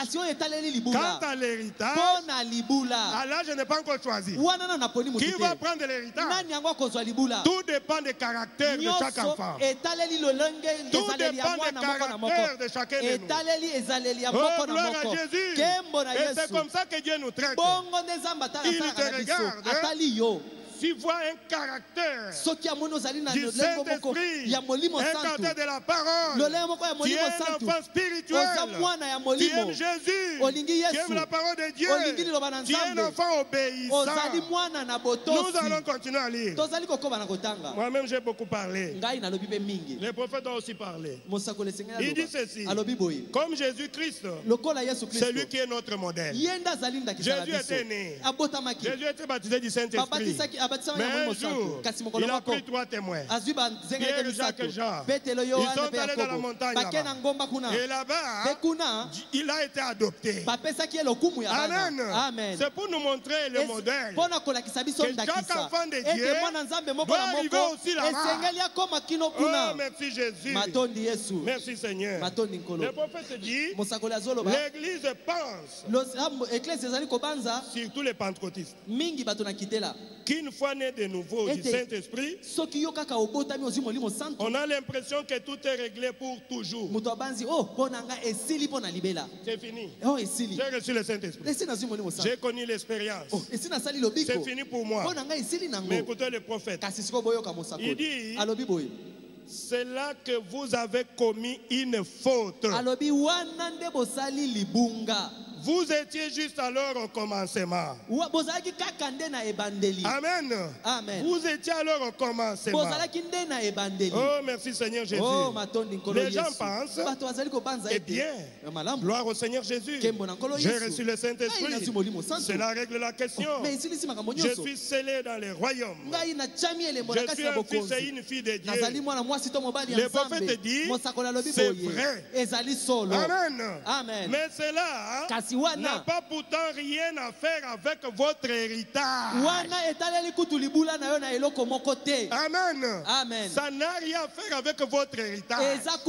[SPEAKER 1] alors je n'ai pas encore choisi. Qui va prendre l'héritage? Tout dépend des caractères de chaque enfant. Tout dépend des caractères de chacun de nous. Oh, gloire à Jésus. Et c'est comme ça que Dieu nous traite. Il te regarde. Tu vois un caractère du Saint-Esprit, un caractère de la parole. Tu es un enfant spirituel. Tu aimes Jésus. Tu aimes la parole de Dieu. Tu es un enfant obéissant. Nous allons continuer à lire. Moi-même, j'ai beaucoup parlé. Les prophètes ont aussi parlé. Il dit ceci. Comme Jésus-Christ, c'est lui qui est notre modèle. Jésus était né. Jésus était baptisé du Saint-Esprit. Mais un jour, il a pris 3 témoins. Pierre, Jacques et Jean. Ils sont allés dans la montagne là-bas. Et là-bas, il a été adopté. Amen. C'est pour nous montrer le modèle. Que chaque enfant de Dieu doit arriver aussi là-bas. Oh, merci Jésus. Merci Seigneur. Le prophète dit, l'Église pense, surtout les pentecôtistes, qu'une fois né de nouveau du Saint-Esprit, on a l'impression que tout est réglé pour toujours. C'est fini. J'ai reçu le Saint-Esprit. J'ai connu l'expérience. C'est fini pour moi. Mais écoutez le prophète. Il dit, c'est là que vous avez commis une faute. Vous étiez juste alors au commencement. Amen.
[SPEAKER 2] Amen.
[SPEAKER 1] Vous étiez alors au commencement. Oh, merci Seigneur Jésus. Les gens pensent, eh bien, gloire au Seigneur Jésus. J'ai reçu le Saint-Esprit. Cela règle la question. Je suis scellé dans les royaumes. Je suis un fils et une fille de Dieu. Le prophète dit, c'est vrai.
[SPEAKER 2] Amen.
[SPEAKER 1] Mais cela n'a pas pourtant rien à faire avec votre héritage. Amen. Ça n'a rien à faire avec votre héritage. Oh,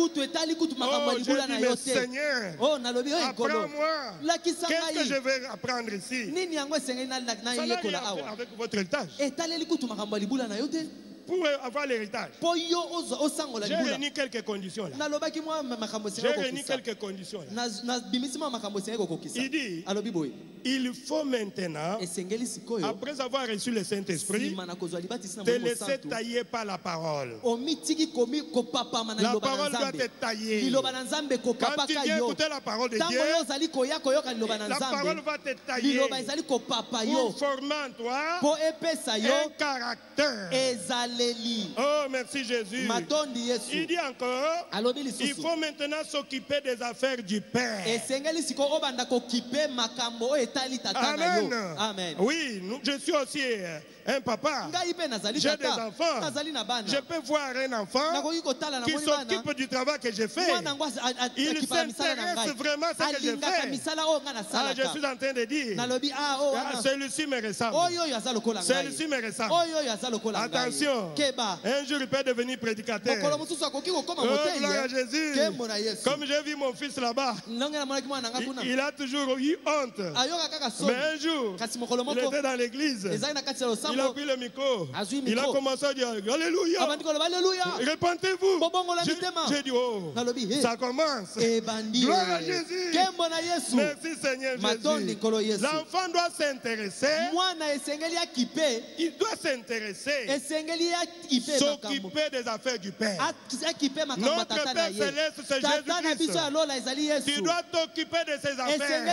[SPEAKER 1] je dis, mais Seigneur, apprends-moi. Qu'est-ce que je vais apprendre ici? Ça n'a rien à faire avec votre héritage. Pour avoir l'héritage, j'ai réuni quelques conditions là. J'ai réuni quelques conditions là. Il dit, il faut maintenant, après avoir reçu le Saint-Esprit, te laisser tailler par la parole. La parole doit être taillée. Quand tu viens écouter la parole de Dieu, la parole va te tailler pour former en toi un caractère. Oh, merci Jésus. Il dit encore, il faut maintenant s'occuper des affaires du Père.
[SPEAKER 2] Amen.
[SPEAKER 1] Oui, je suis aussi un papa. J'ai des enfants. Je peux voir un enfant qui s'occupe du travail que j'ai fait. Il s'intéresse vraiment à ce que je fais. Ah, je suis en train de dire, celui-ci me ressemble. Celui-ci me ressemble. Attention. non. Un jour, il peut devenir prédicateur. Oh, gloire à Jésus. Comme j'ai vu mon fils là-bas, il a toujours eu honte. Mais un jour, il était dans l'église. Il a pris le micro. Il a commencé à dire Alléluia. Repentez-vous. J'ai dit, oh, ça commence. Gloire à Jésus. Merci Seigneur Jésus. L'enfant doit s'intéresser. Il doit s'intéresser. S'occuper des affaires du Père. Notre Père Céleste, c'est Jésus-Christ. Tu dois t'occuper de ses affaires.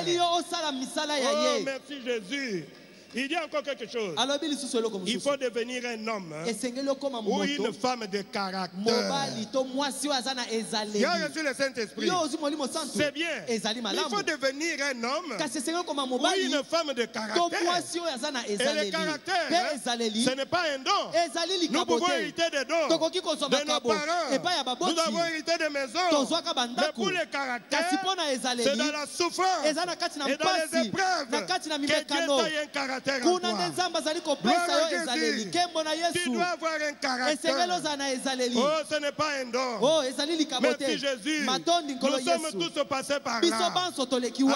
[SPEAKER 1] Oh, merci Jésus. Il dit encore quelque chose. Il faut devenir un homme ou une femme de caractère. Il a reçu le Saint-Esprit. C'est bien. Il faut devenir un homme ou une femme de caractère. Et le caractère, ce n'est pas un don. Nous pouvons hériter des dons de nos parents. Nous avons hérité des maisons. Mais pour le caractère, c'est dans la souffrance et dans les épreuves que Dieu taille un caractère. Tu dois avoir un caractère. Oh, ce n'est pas un don. Merci Jésus. Nous sommes tous passés par là.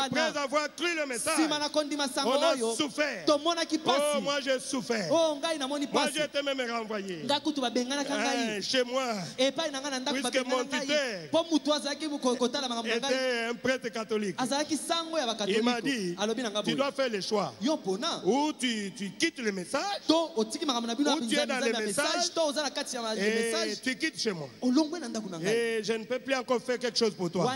[SPEAKER 1] Après avoir cru le message, on a souffert. Oh, moi j'ai souffert. Moi j'ai été même renvoyé chez moi. Puisque mon tuteur était un prêtre catholique. Il m'a dit, tu dois faire le choix. Ou tu quittes le message, ou tu es dans le message, et tu quittes chez moi. Et je ne peux plus encore faire quelque chose pour toi.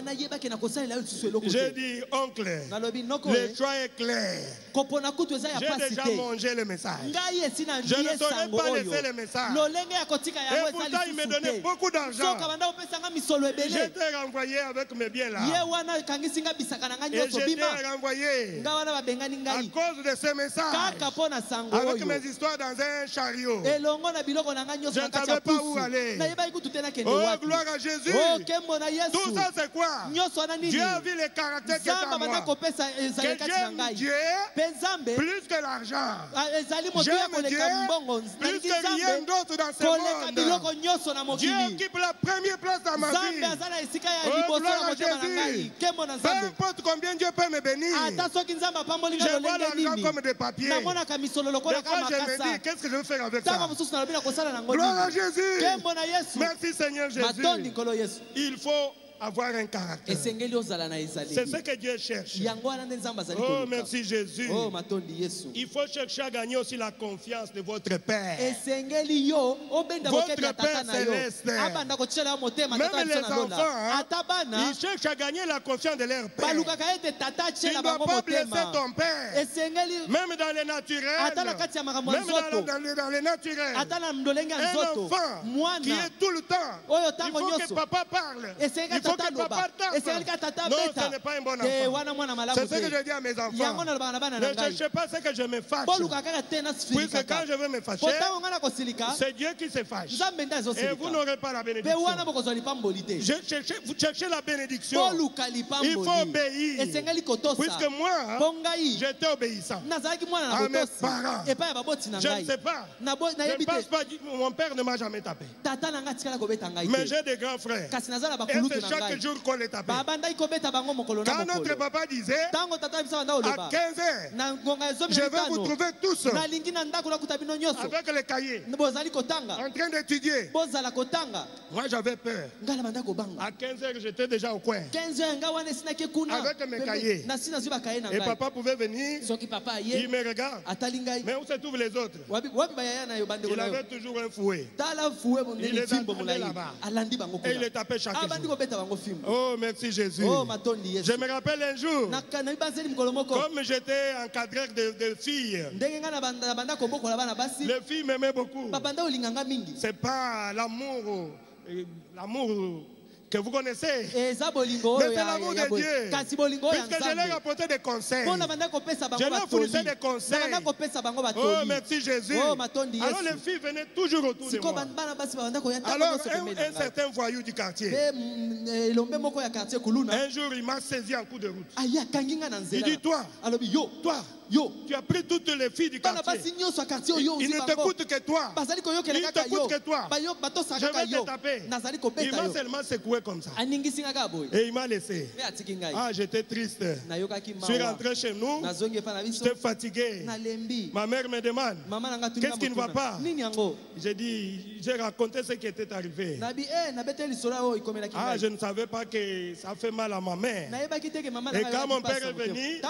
[SPEAKER 1] J'ai dit, oncle, le choix est clair. J'ai déjà mangé le message. Je ne saurais pas laisser le message. Et pourtant, il me donnait beaucoup d'argent. J'étais renvoyé avec mes biens là. Et j'étais renvoyé à cause de ce message. Avec mes histoires dans un chariot. Je ne savais pas où aller. Oh, gloire à Jésus. Tout ça c'est quoi? Dieu a vu le caractère qui est en moi. Que j'aime Dieu plus que l'argent. J'aime Dieu plus que rien d'autre dans ce monde. Dieu occupe la première place dans ma vie. Oh, gloire à Jésus. Peu importe combien Dieu peut me bénir, je vois l'argent comme des papiers. Des fois je me dis, qu'est-ce que je veux faire avec ça? Gloire à Jésus. Merci Seigneur Jésus. Il faut avoir un caractère. C'est ce que Dieu cherche. Oh, merci Jésus. Il faut chercher à gagner aussi la confiance de votre Père. Votre Père Céleste. Même les enfants, ils cherchent à gagner la confiance de leur Père. Tu ne dois pas blesser ton Père. Même dans les naturels. Même dans les naturels. Un enfant qui est tout le temps, il faut que papa parle. Il faut que papa tape. Non, ce n'est pas un bon enfant. C'est ce que je dis à mes enfants. Ne cherchez pas ce que je me fâche. Puisque quand je veux me fâcher, c'est Dieu qui se fâche. Et vous n'aurez pas la bénédiction. Vous cherchez la bénédiction. Il faut obéir. Puisque moi, j'étais obéissant à mes parents. Je ne sais pas. Je ne pense pas. Mon père ne m'a jamais tapé. Mais j'ai des grands frères. Et c'est chaque jour qu'on les tapait. Quand notre papa disait à 15 heures, je vais vous trouver tous avec les cahiers en train d'étudier. Moi j'avais peur. À 15 heures, j'étais déjà au coin avec mes cahiers. Et papa pouvait venir, il me regarde. Mais où se trouvent les autres? Il avait toujours un fouet. Il les attendait là-bas. Et il les tapait chaque jour. Oh, merci Jésus. Je me rappelle un jour, comme j'étais encadreur de filles, les filles m'aimaient beaucoup. C'est pas l'amour que vous connaissez, mais c'est l'amour de Dieu. Puisque je leur apportais des conseils, je leur fournissais des conseils. Oh, merci Jésus. Alors les filles venaient toujours autour de moi. Alors un certain voyou du quartier, un jour il m'a saisi en coup de route. Il dit, toi, Tu as pris toutes les filles du quartier. Ils ne t'écoutent que toi. Ils ne t'écoutent que toi. Je vais te taper. Il m'a seulement secoué comme ça. Et il m'a laissé. Ah, j'étais triste. Je suis rentré chez nous. J'étais fatigué. Ma mère me demande, qu'est-ce qui ne va pas? J'ai dit, j'ai raconté ce qui était arrivé. Ah, je ne savais pas que ça fait mal à ma mère. Et quand mon père est venu,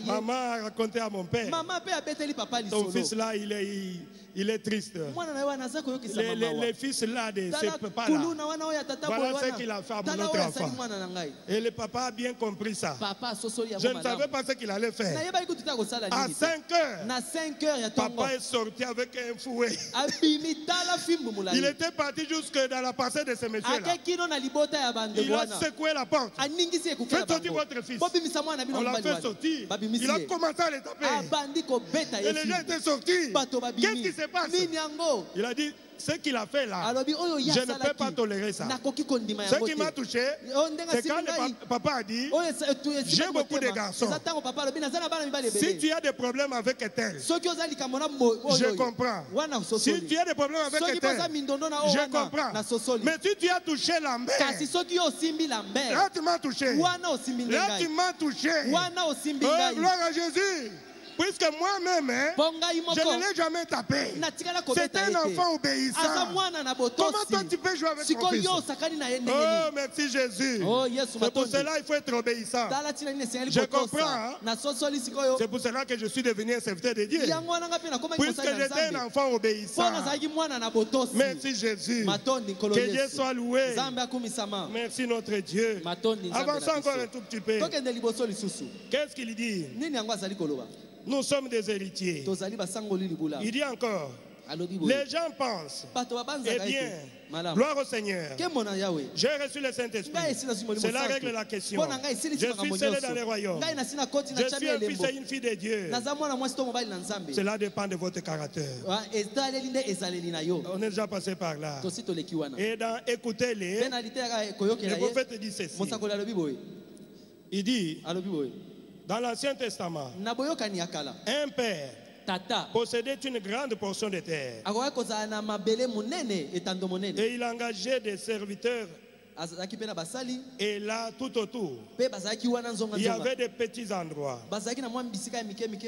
[SPEAKER 1] maman a raconté à mon père, ton fils là, il est triste. Les fils là de ce papa-là, voilà ce qu'il a fait à notre enfant. Et le papa a bien compris ça. Je ne savais pas ce qu'il allait faire. À 5 heures, papa est sorti avec un fouet. Il était parti jusque dans la parcelle de ce monsieur-là. Il a secoué la porte. Faites sortir votre fils. On l'a fait sortir. Il a commencé à les taper. Et les gens étaient sortis. Qu'est-ce qui se passe? Il a dit, ce qu'il a fait là, je ne peux pas tolérer ça. Ce qui m'a touché, c'est quand le papa a dit, j'ai beaucoup de garçons. Si tu as des problèmes avec tel, je comprends. Si tu as des problèmes avec tel, je comprends. Mais si tu as touché Lambert, là tu m'as touché. Là tu m'as touché. Oh, gloire à Jésus. Puisque moi-même, je ne l'ai jamais tapé. C'est un enfant obéissant. Comment toi tu peux jouer avec ton fils? Oh, merci Jésus. C'est pour cela qu'il faut être obéissant. Je comprends. C'est pour cela que je suis devenu un serviteur de Dieu. Puisque j'étais un enfant obéissant. Merci Jésus. Que Dieu soit loué. Merci notre Dieu. Avançons encore un tout petit peu. Qu'est-ce qu'il dit? Nous sommes des héritiers. Il dit encore, les gens pensent, eh bien, gloire au Seigneur, j'ai reçu le Saint-Esprit. Cela règle la question. Je suis scellé dans les royaumes. Je suis un fils et une fille de Dieu. Cela dépend de votre caractère. On est déjà passé par là. Et dans Écoutez-les, le prophète dit ceci. Il dit, dans l'Ancien Testament, un père possédait une grande portion de terre. Et il engageait des serviteurs. Et là, tout autour, il y avait des petits endroits.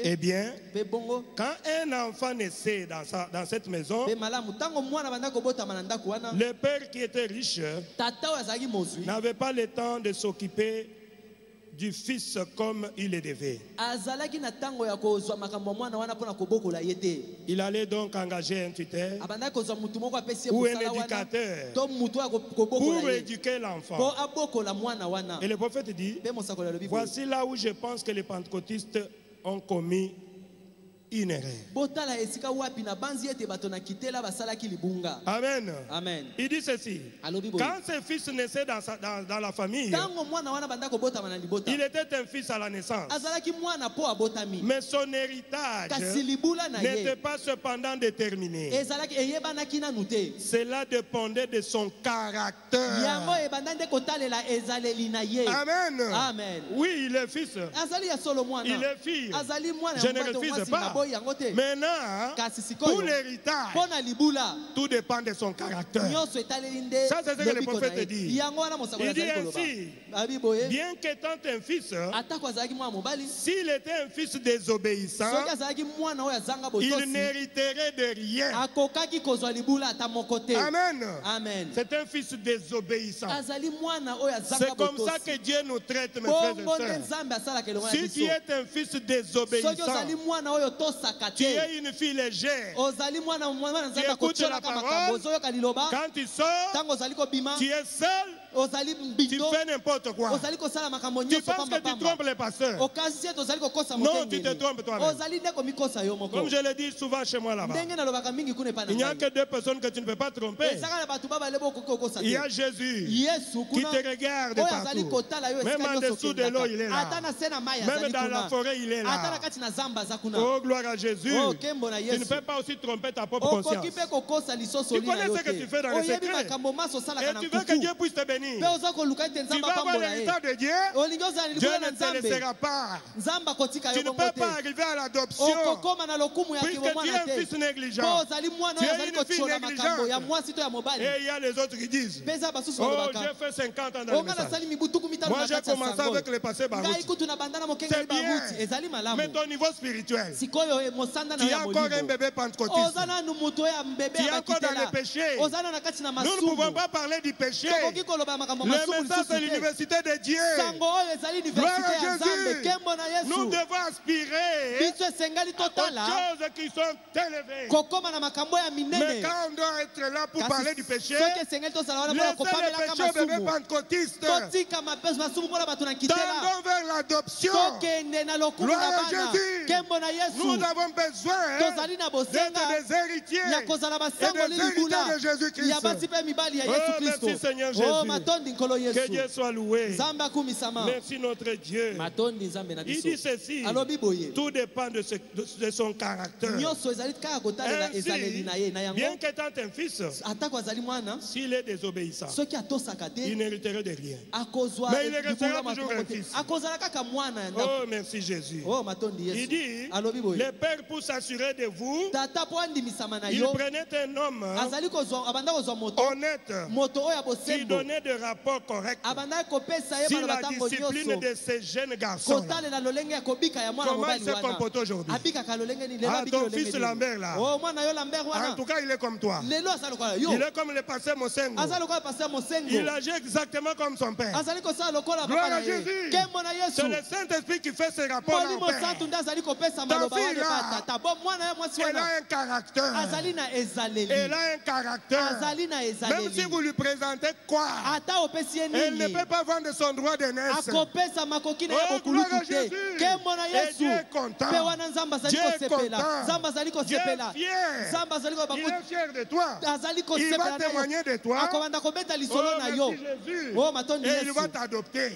[SPEAKER 1] Eh bien, quand un enfant naissait dans cette maison, le père qui était riche n'avait pas le temps de s'occuper du fils comme il le devait. Il allait donc engager un tuteur ou un éducateur pour éduquer l'enfant. Et le prophète dit, voici là où je pense que les pentecôtistes ont commis une erreur. Amen.
[SPEAKER 2] Amen.
[SPEAKER 1] Il dit ceci. Quand ce fils naissait dans la famille, il était un fils à la naissance. Mais son héritage n'était pas cependant déterminé. Cela dépendait de son caractère. Amen.
[SPEAKER 2] Amen.
[SPEAKER 1] Oui, il est fils. Il est fille. Je ne refuse pas. Maintenant, pour l'héritage, tout dépend de son caractère. Ça, c'est ce que le prophète dit. Il dit ainsi, bien qu'étant un fils, s'il était un fils désobéissant, il n'hériterait de rien. Amen.
[SPEAKER 2] Amen.
[SPEAKER 1] C'est un fils désobéissant. C'est comme ça que Dieu nous traite, mes frères et sœurs. Si tu es un fils désobéissant, tu es une fille légère, tu écoutes la parole, quand tu sors, tu es seul, tu fais n'importe quoi. Tu penses que tu trompes les pasteurs. Non, tu te trompes toi-même. Comme je le dis souvent chez moi là-bas, il n'y a que deux personnes que tu ne peux pas tromper. Il y a Jésus qui te regarde partout. Même en dessous de l'eau, il est là. Même dans la forêt, il est là. Oh, gloire gloire à Jésus. Tu ne peux pas aussi tromper ta propre conscience. Tu connais ce que tu fais dans le secret. Et tu veux que Dieu puisse te bénir. Tu vas avoir l'héritage de Dieu. Dieu ne te laissera pas. Tu ne peux pas arriver à l'adoption puisque tu es un fils négligent. Tu es une fille négligente. Et il y a les autres qui disent, oh, j'ai fait 50 ans dans le message. Moi, j'ai commencé avec le passé Barouti. C'est bien. Mais ton niveau spirituel, tu es encore un bébé pentecôtiste. Tu es encore dans le péché. Nous ne pouvons pas parler du péché. Le message de l'université de Dieu. Gloire à Jésus. Nous devons aspirer aux choses qui sont élevées. Mais quand on doit être là pour parler du péché, laissez le péché au bébé pentecôtiste. Tendons vers l'adoption. Gloire à Jésus. Nous avons besoin d'être des héritiers et des héritiers de Jésus-Christ. Oh, merci Seigneur Jésus. Que Dieu soit loué. Merci notre Dieu. Il dit ceci. Tout dépend de son caractère. Ainsi, bien qu'étant un fils, s'il est désobéissant, il n'hériterait de rien. Mais il restera toujours un fils. Oh, merci Jésus. Il dit, les pères pour s'assurer de vous, il prenait un homme honnête qui donnait des rapports corrects sur la discipline de ces jeunes garçons. Comment il se comporte aujourd'hui? Ah, ton fils Lambert là. En tout cas, il est comme toi. Il est comme le pasteur Mosengo. Il agit exactement comme son père. Gloire à Jésus. C'est le Saint-Esprit qui fait ses rapports là au père. Ta fille là, elle a un caractère. Elle a un caractère. Même si vous lui présentez quoi, elle ne peut pas vendre son droit de naissance. Oh, gloire à Jésus. Et Dieu est content. Dieu est content. Dieu est fier. Il est fier de toi. Il va témoigner de toi. Oh, merci Jésus. Et il va t'adopter.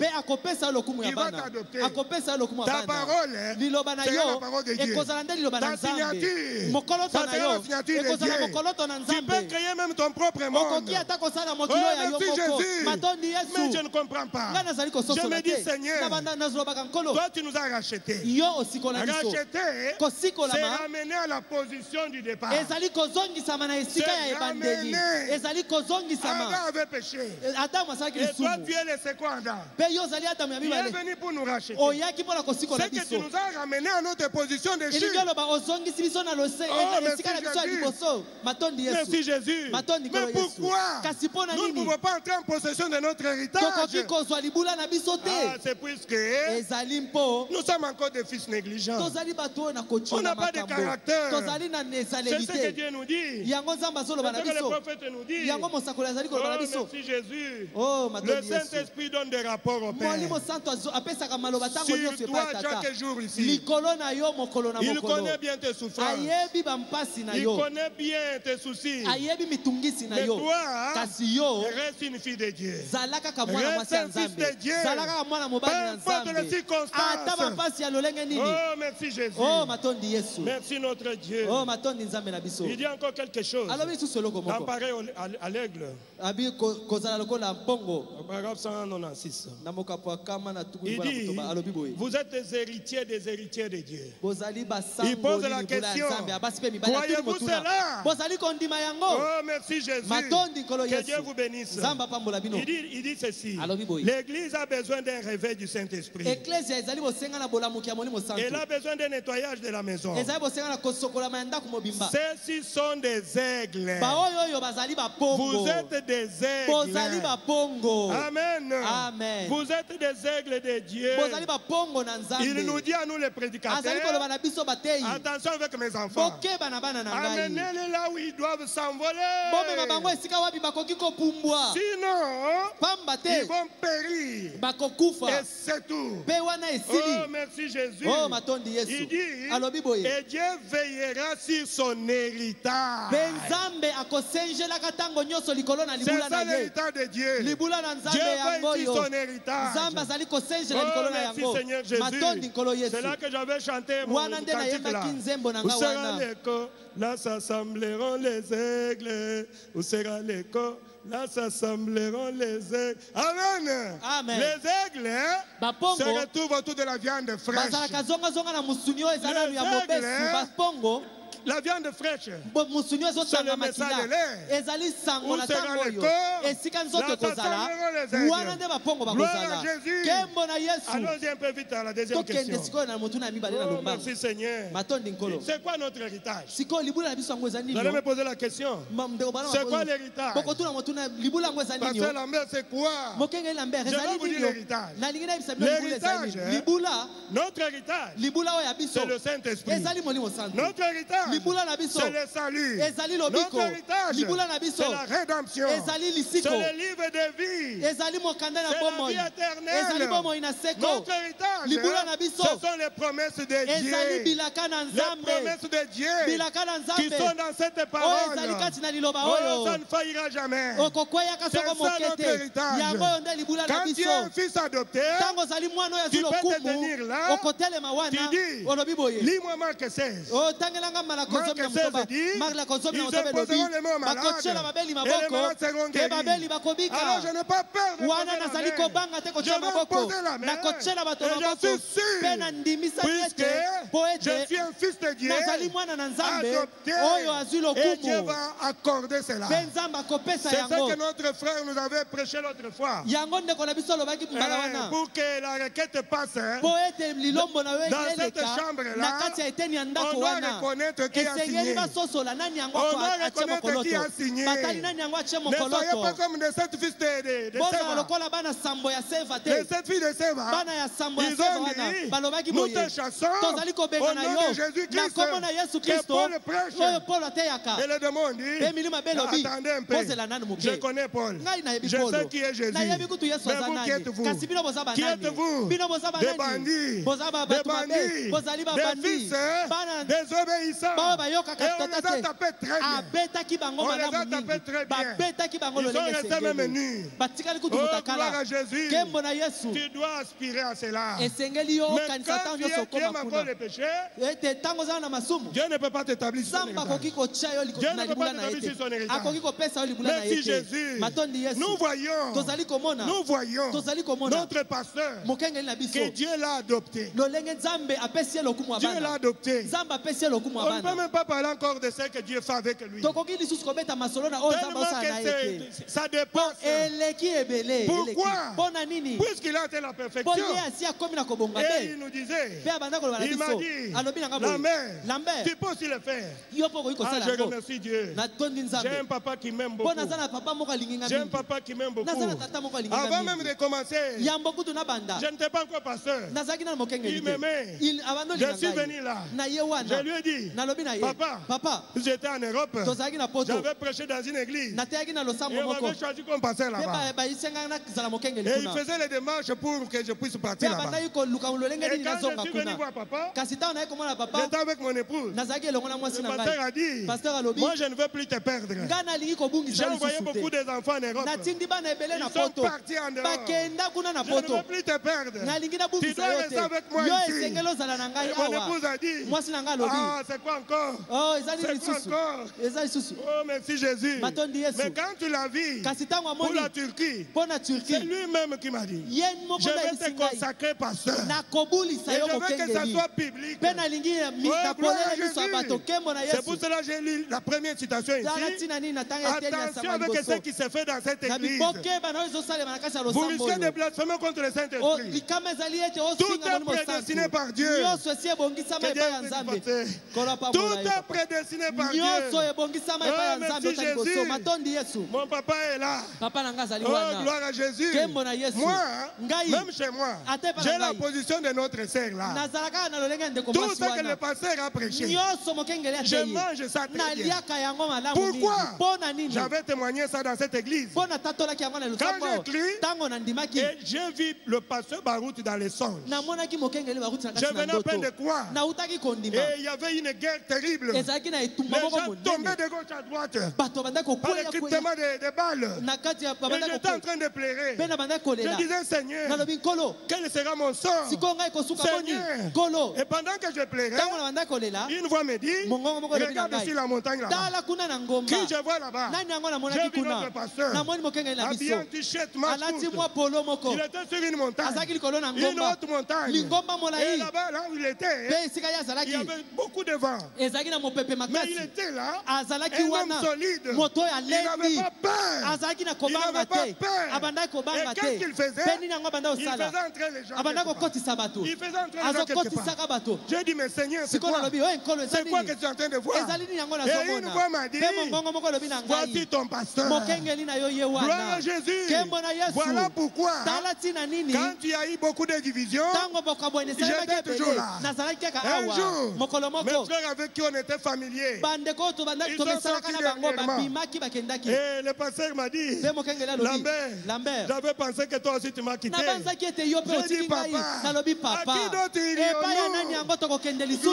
[SPEAKER 1] Il va t'adopter. Ta parole sera la parole de Dieu. Ta signature, ça sera la signature de Dieu. Tu peux créer même ton propre monde. Oh, merci Jésus. Mais je ne comprends pas. Je me dis, Seigneur, toi tu nous as rachetés. Racheter, c'est ramener à la position du départ. C'est ramener. Adam avait péché. Et toi tu es laissé quoi Adam? Il est venu pour nous racheter. C'est que tu nous as ramené à notre position de chute. Merci Jésus. Mais pourquoi nous ne pouvons pas entrer en possession de notre héritage? Ah, c'est puisque nous sommes encore des fils négligents. On n'a pas de caractère. C'est ce que Dieu nous dit. C'est ce que le prophète nous dit. Oh, merci Jésus. Le Saint-Esprit donne des rapports au Père. Sur toi chaque jour ici. Il connaît bien tes souffrances. Il connaît bien tes soucis. Mais toi, reste une fille de Dieu. Reste un fils de Dieu. Peu importe les circonstances. Oh, merci Jésus. Merci notre Dieu. Il dit encore quelque chose. Dans pareil à l'aigle. Paragraphe 196. Il dit, vous êtes des héritiers de Dieu. Il pose la question, croyez-vous cela? Oh, merci Jésus. Que Dieu vous bénisse. Il dit ceci. L'église a besoin d'un réveil du Saint-Esprit. Elle a besoin d'un nettoyage de la maison. Ceux-ci sont des aigles. Vous êtes des aigles. Amen. Vous êtes des aigles de Dieu. Il nous dit à nous les prédicateurs, attention avec mes enfants. Amenez-les là où ils doivent s'envoler. Sinon, ils vont périr. Et c'est tout. Oh, merci Jésus. Il dit, et Dieu veillera sur son héritage. C'est ça l'héritage de Dieu. Dieu veille sur son héritage. Oh, merci Seigneur Jésus. C'est là que j'avais chanté mon Où sera l'écho? Là s'assembleront les aigles. Où sera l'écho? Là s'assembleront les aigles. Amen.
[SPEAKER 2] Amen.
[SPEAKER 1] Les aigles se retrouvent autour de la viande fraîche. Les aigles, la viande fraîche, c'est le message de l'air. Où sera le corps? Là s'assembleront les aigles. Gloire à Jésus. Allons-y un peu vite à la deuxième question. Oh, merci Seigneur. C'est quoi notre héritage? Vous allez me poser la question. C'est quoi l'héritage? Pasteur Lambert, c'est quoi? Je vais vous dire l'héritage. L'héritage, notre héritage, c'est le Saint-Esprit. Notre héritage, c'est le salut. Notre héritage, c'est la rédemption. C'est le livre de vie. C'est la vie éternelle. Notre héritage, ce sont les promesses de Dieu. Les promesses de Dieu qui sont dans cette parole. Oh, ça ne faillira jamais. C'est ça notre héritage. Quand tu es un fils adopté, tu peux te tenir là. Tu dis, lis-moi Marc 16. Marc 16 dit, ils imposeront les mains aux malades et les malades seront guéris. Alors je n'ai pas peur de poser la main. Je vais poser la main et je suis sûr, puisque je suis un fils de Dieu adopté, et Dieu va accorder cela. C'est ça que notre frère nous avait prêché l'autre fois. Pour que la requête passe dans cette chambre-là, on doit reconnaître qui a signé. On doit reconnaître qui a signé. Ne soyez pas comme des sept fils de Séva. Les sept filles de Séva, ils ont dit, nous te chassons au nom de Jésus-Christ que Paul prêche. Et le démon dit, attendez un peu, je connais Paul, je sais qui est Jésus. Mais vous qui êtes-vous? Qui êtes-vous? Des bandits, des fils désobéissants. Et on les a tapés très bien. On les a tapés très bien. Ils sont restés même nus. Oh, gloire à Jésus. Tu dois aspirer à cela. Mais quand tu aimes encore le péché, Dieu ne peut pas t'établir sur son héritage. Dieu ne peut pas t'établir sur son héritage. Merci Jésus. Nous voyons notre pasteur que Dieu l'a adopté. Dieu l'a adopté. On ne peut même pas parler encore de ce que Dieu fait avec lui. Tellement que ça dépasse. Pourquoi? Puisqu'il a atteint la perfection. Et il nous disait, il m'a dit, Lambert, tu peux aussi le faire. Ah, je remercie Dieu. J'ai un papa qui m'aime beaucoup. J'ai un papa qui m'aime beaucoup. Avant même de commencer, je n'étais pas encore pasteur. Il m'aimait. Je suis venu là. Je lui ai dit, papa, j'étais en Europe. J'avais prêché dans une église. Et on m'avait choisi comme pasteur là-bas. Et il faisait les démarches pour que je puisse partir là-bas. Et quand je suis venu voir papa, j'étais avec mon épouse. Le pasteur a dit, moi je ne veux plus te perdre. J'ai envoyé beaucoup d'enfants en Europe. Ils sont partis en dehors. Je ne veux plus te perdre. Tu dois rester avec moi ici. Et mon épouse a dit, ah, c'est quoi encore? C'est quoi encore? Oh, merci Jésus. Mais quand tu l'as vu pour la Turquie, c'est lui-même qui m'a dit, je vais te consacrer pasteur. Et je veux que ça soit public. Oh, gloire à Jésus. C'est pour cela que j'ai lu la première citation ici. Attention avec ce qui se fait dans cette église. Vous risquez de blasphémer contre le Saint-Esprit. Tout est prédestiné par Dieu. Tout est prédestiné par Dieu. Oh, merci Jésus. Mon papa est là. Oh, gloire à Jésus. Moi, même chez moi, j'ai la position de notre sœur là. Tout ce que le pasteur a prêché, je mange ça très bien. Pourquoi? J'avais témoigné ça dans cette église. Quand j'ai cru, et j'ai vu le pasteur Barout dans les songes. Je venais à peine de croire. Et il y avait une guerre guerre terrible. Les gens tombaient de gauche à droite par l'écryptement des balles. Et j'étais en train de pleurer. Je disais, Seigneur, quel sera mon sort? Seigneur. Et pendant que je pleurais, une voix me dit, regarde sur la montagne là-bas. Qui je vois là-bas? J'ai vu notre pasteur habillé en t-shirt match. Il était sur une montagne, une autre montagne. Et là-bas, là où il était, il y avait beaucoup de vent. Mais il était là, un homme solide. Il n'avait pas peur. Il n'avait pas peur. Et qu'est-ce qu'il faisait? Il faisait entrer les gens quelque part. Il faisait entrer les gens quelque part. J'ai dit, mais Seigneur, c'est quoi? C'est quoi que tu es en train de voir? Et une voix m'a dit, voici ton pasteur. Gloire à Jésus. Voilà pourquoi, quand il y a eu beaucoup de divisions, j'étais toujours là. Un jour, mes frères avec qui on était familiers, ils sont sortis dernièrement. Et le pasteur m'a dit, Lambert, j'avais pensé que toi aussi tu m'as quitté. J'ai dit, papa, à qui d'autre il y a?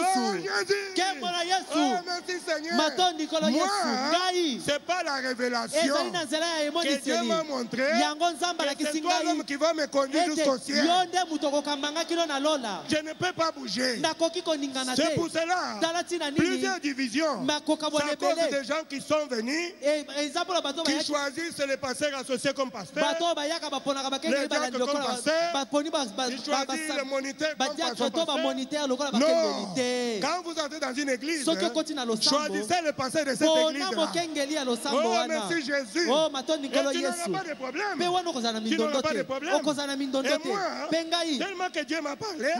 [SPEAKER 1] Gloire à Jésus. Oh, merci Seigneur. Moi, c'est pas la révélation que Dieu m'a montré. C'est toi l'homme qui va me conduire jusqu'au ciel. Je ne peux pas bouger. C'est pour cela, plusieurs divisions. C'est à cause des gens qui sont venus, qui choisissent les pasteurs associés comme pasteurs, les diacres comme pasteurs, qui choisissent le moniteur comme pasteur. Non, quand vous entrez dans une église, choisissez le pasteur de cette église-là. Oh, merci Jésus. Et tu n'auras pas de problème. Tu n'auras pas de problème. Et moi, tellement que Dieu m'a parlé,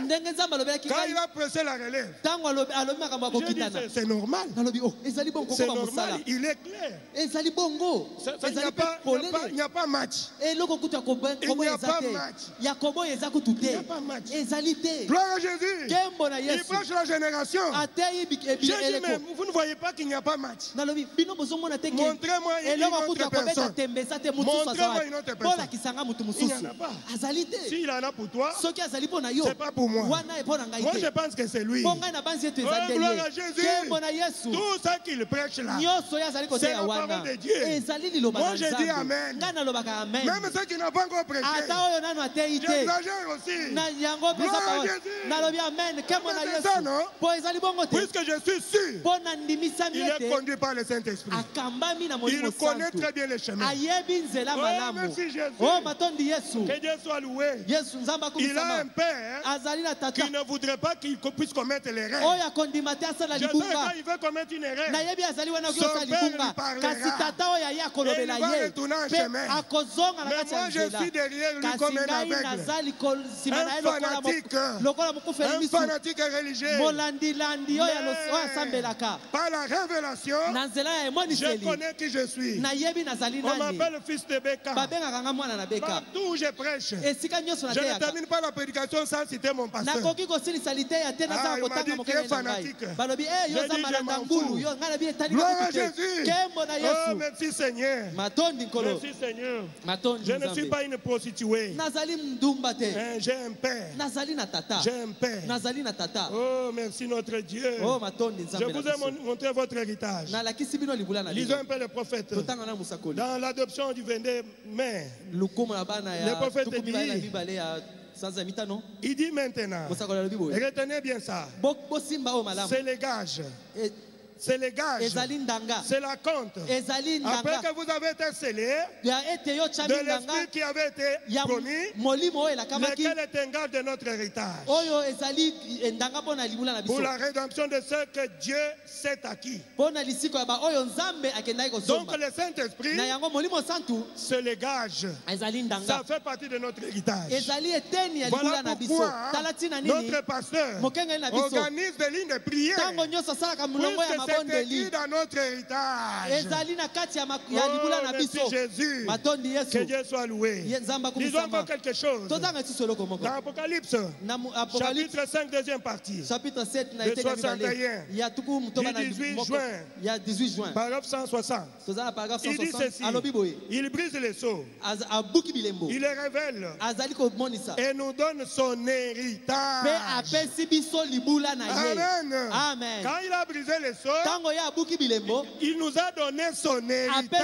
[SPEAKER 1] quand il a pressé la relève, j'ai dit, c'est normal. C'est normal, il est clair. Il n'y a pas match. Il n'y a pas match. Il n'y a pas match. Gloire à Jésus. Il prêche la génération. J'ai dit, mais vous ne voyez pas qu'il n'y a pas match. Montrez-moi une autre personne. Montrez-moi une autre personne. Il n'y en a pas. S'il en a pour toi, c'est pas pour moi. Moi je pense que c'est lui. Oh, gloire à Jésus. Tout ça qu'il prêche là, c'est la parole de Dieu. Moi je dis Amen. Même ceux qui n'ont pas encore prêché, j'exagère aussi. Gloire à Jésus. C'est ça, non? Puisque je suis sûr, il est conduit par le Saint-Esprit. Il connaît très bien les chemins. Oh, merci Jésus. Que Dieu soit loué. Il a un père qui ne voudrait pas qu'il puisse commettre l'erreur. Je sais quand il veut commettre une erreur, son père lui parlera. Et il va retourner en chemin. Mais moi je suis derrière lui comme un aveugle. Un fanatique religieux. Mais par la révélation, je connais qui je suis. On m'appelle le fils de Beka. Partout où je prêche, je ne termine pas la prédication sans citer mon pasteur. Il m'a dit tu es fanatique. J'ai dit je m'en fous. Gloire à Jésus. Oh merci Seigneur. Merci Seigneur. Je ne suis pas une prostituée. J'ai un père. J'ai un père. Oh merci notre Dieu. Je vous ai montré votre héritage. Lisons un peu le prophète. Dans l'adoption du 22 mai, le prophète dit, il dit maintenant, retenez bien ça, c'est les gages. C'est les gages, c'est la compte. Après que vous avez été scellés de l'esprit qui avait été promis, lequel est un gage de notre héritage pour la rédemption de ce que Dieu s'est acquis. Donc le Saint-Esprit, c'est les gages. Ça fait partie de notre héritage. Voilà pourquoi notre pasteur organise des lignes de prière. C'est écrit dans notre héritage. Oh, merci Jésus. Que Dieu soit loué. Disons encore quelque chose. Dans Apocalypse, chapitre 5, deuxième partie. Chapitre 7, le 61. Du 18 juin. Paragraphe 160. Il dit ceci. Il brise les sceaux. Il les révèle. Et nous donne son héritage. Amen. Amen. Quand il a brisé les sceaux, il nous a donné son héritage.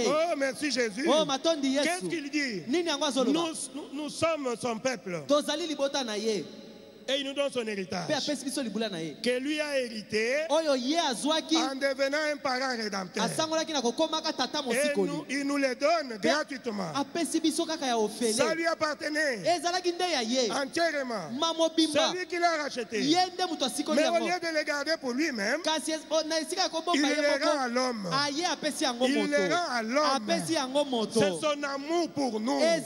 [SPEAKER 1] Oh, merci Jésus. Qu'est-ce qu'il dit? Nous sommes son peuple. Et il nous donne son héritage. Que lui a hérité en devenant un parent rédempteur. Et il nous les donne gratuitement. Ça lui appartenait entièrement. C'est lui qui l'a racheté. Mais au lieu de les garder pour lui-même, il les rend à l'homme. Il les rend à l'homme. C'est son amour pour nous. C'est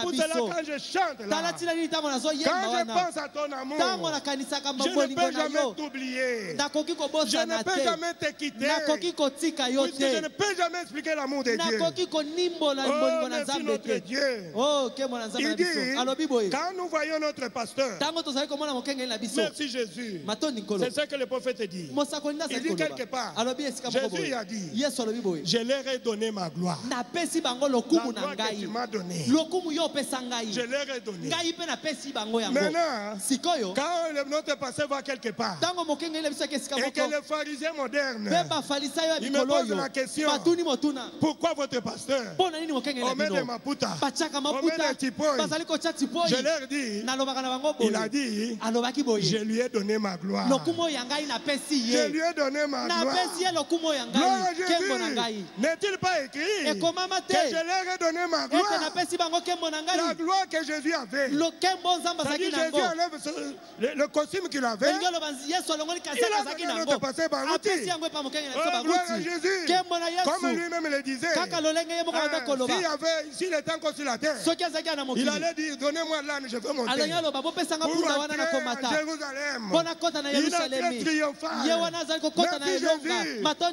[SPEAKER 1] pour cela quand je chante là, quand je pense à ton amour, je ne peux jamais t'oublier. Je ne peux jamais te quitter. Puisque je ne peux jamais expliquer l'amour de Dieu. Oh, merci notre Dieu. Il dit, quand nous voyons notre pasteur, merci Jésus. C'est ce que le prophète dit. Il dit quelque part, Jésus a dit, je leur ai donné ma gloire. La gloire que tu m'as donnée, je leur ai donné. Maintenant, quand notre pasteur va quelque part et que les pharisiens modernes, ils me posent la question, pourquoi votre pasteur on met des maputa, on met des tipoy? Je leur dis, il a dit, je lui ai donné ma gloire. Je lui ai donné ma gloire. Gloire à Jésus. N'est-il pas écrit que je leur ai donné ma gloire? La gloire que Jésus avait. C'est-à-dire Jésus enlève le costume qu'il avait. Il a donné notre pasteur Barouti. Oh, gloire à Jésus. Comme lui-même le disait, s'il était encore sur la terre, il allait dire, donnez-moi l'âne, je veux monter. Pour rentrer à Jérusalem. Il a très triomphal. Merci Jésus. Maintenant,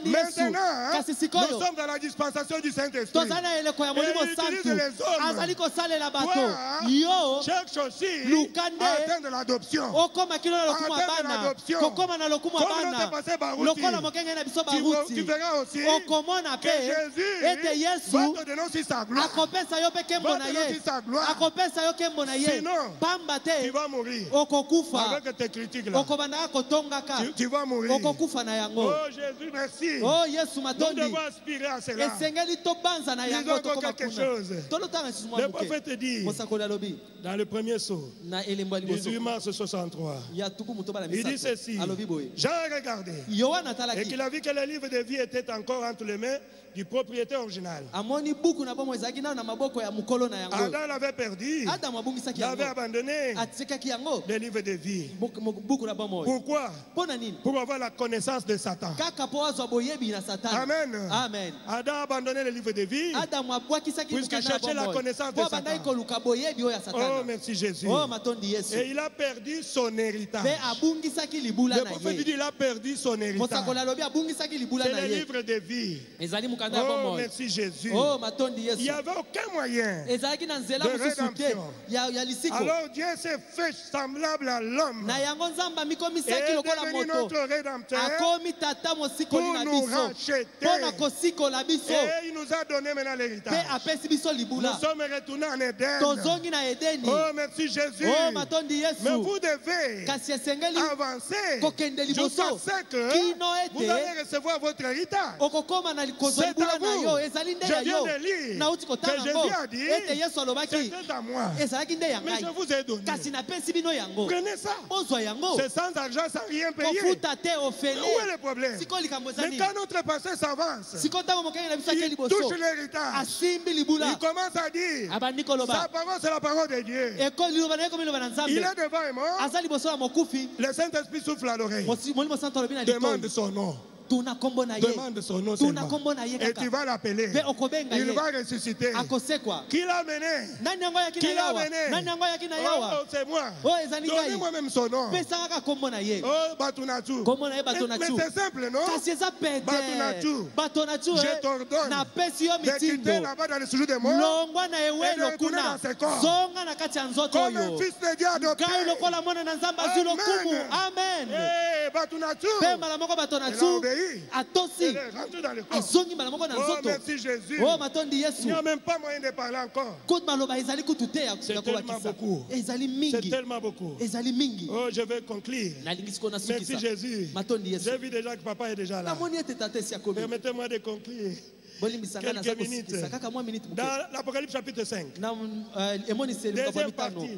[SPEAKER 1] nous sommes dans la dispensation du Saint-Esprit. Et il utilise les hommes pour chercher aussi à atteindre l'adoption. Comme notre passé Barouti, tu verras aussi que Jésus va te donner aussi sa gloire. Sinon, tu vas mourir avec tes critiques là. Tu vas mourir. Oh Jésus, merci. Nous devons aspirer à cela. Disons encore quelque chose. Le prophète dit dans le premier sceau, 18 mars 63, il dit ceci: Jean a regardé et qu'il a vu que le livre de vie était encore entre les mains du propriétaire original. Adam l'avait perdu, il avait abandonné le livre de vie. Pourquoi? Pour avoir la connaissance de Satan. Amen. Amen. Adam a abandonné le livre de vie puisqu'il cherchait la connaissance de Satan. Oh, merci Jésus. Et il a perdu son héritage. Le prophète dit qu'il a perdu son héritage. C'est le livre de vie. Oh, merci Jésus. Il n'y avait aucun moyen de rédemption. Alors Dieu s'est fait semblable à l'homme et est devenu notre rédempteur pour nous racheter. Et il nous a donné maintenant l'héritage. Nous sommes retournés en Éden. Oh, merci Jésus. Mais vous devez avancer jusqu'à ce que vous allez recevoir votre héritage. C'est à vous. Je viens de lire que Jésus a dit, c'était à moi. Mais je vous ai donné. Prenez ça. C'est sans argent, sans rien payer. Où est le problème? Mais quand notre pasteur s'avance, il touche l'héritage. Il commence à dire, sa parole c'est la parole de Dieu. Il est devant et mort. Le Saint-Esprit souffle à l'oreille. Demande son nom. Demande son nom seulement. Et tu vas l'appeler. Il va ressusciter. Qui l'a mené? Qui l'a mené? Oh, c'est moi. Donnez-moi même son nom. Oh, Batunatu. Mais c'est simple, non? Batunatu. Je t'ordonne de quitter là-bas dans le séjour des morts et de retourner dans ses corps. Comme un fils de Dieu adopté. Amen. Eh, Batunatu. Il a obéi. Il est rentré dans le corps. Oh, merci Jésus. Il n'y a même pas moyen de parler encore. C'est tellement beaucoup. C'est tellement beaucoup. Oh, je vais conclure. Merci Jésus. J'ai vu déjà que papa est déjà là. Permettez-moi de conclure. Quelques minutes. Dans l'Apocalypse chapitre 5. Deuxième partie.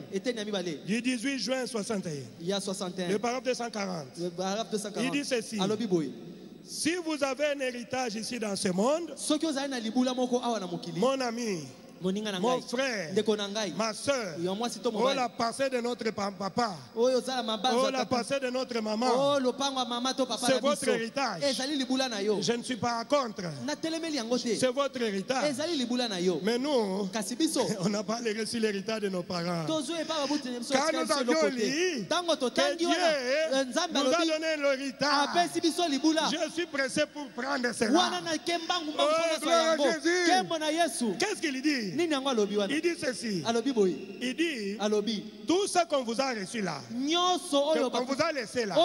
[SPEAKER 1] Du 18 juin 61. Le paragraphe 240. Il dit ceci. Si vous avez un héritage ici dans ce monde, mon ami, mon frère, ma soeur, oh la passée de notre papa, oh la passée de notre maman, c'est votre héritage. Je ne suis pas contre. C'est votre héritage. Mais nous, on n'a pas reçu l'héritage de nos parents. Quand nous avions lu que Dieu nous a donné l'héritage, je suis pressé pour prendre cela. Oh, gloire à Jésus. Qu'est-ce qu'il dit? Il dit ceci. Il dit tout ce qu'on vous a reçu là, qu'on vous a laissé là,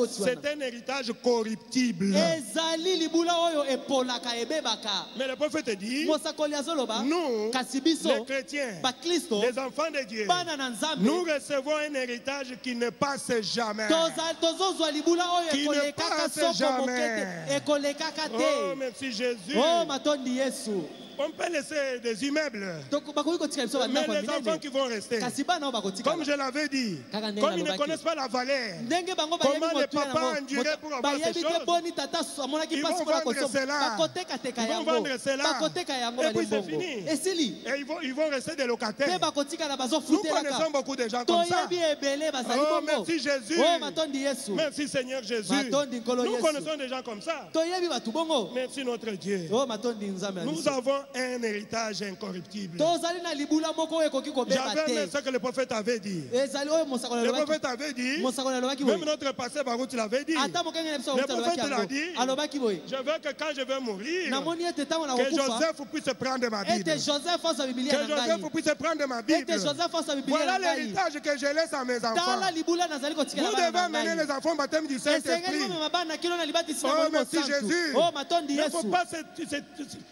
[SPEAKER 1] c'est un héritage corruptible. Mais le prophète dit, nous, les chrétiens, les enfants de Dieu, nous recevons un héritage qui ne passe jamais. Qui ne passe jamais. Oh, merci Jésus. On peut laisser des immeubles, mais les enfants qui vont rester, comme je l'avais dit, comme ils ne connaissent pas la valeur, comment les papas enduraient pour avoir ces choses, ils vont vendre cela, et puis c'est fini. Et ils vont rester des locataires. Nous connaissons beaucoup de gens comme ça. Oh, merci Jésus. Merci Seigneur Jésus. Nous connaissons des gens comme ça. Merci notre Dieu. Nous avons un héritage incorruptible. J'avais même ce que le prophète avait dit. Le prophète avait dit, même notre pasteur Baruch l'avait dit. Le prophète l'a dit, je veux que quand je vais mourir, que Joseph puisse prendre ma Bible. Que Joseph puisse prendre ma Bible. Voilà l'héritage que je laisse à mes enfants. Vous devez mener les enfants au baptême du Saint-Esprit. Oh, merci Jésus. Il ne faut pas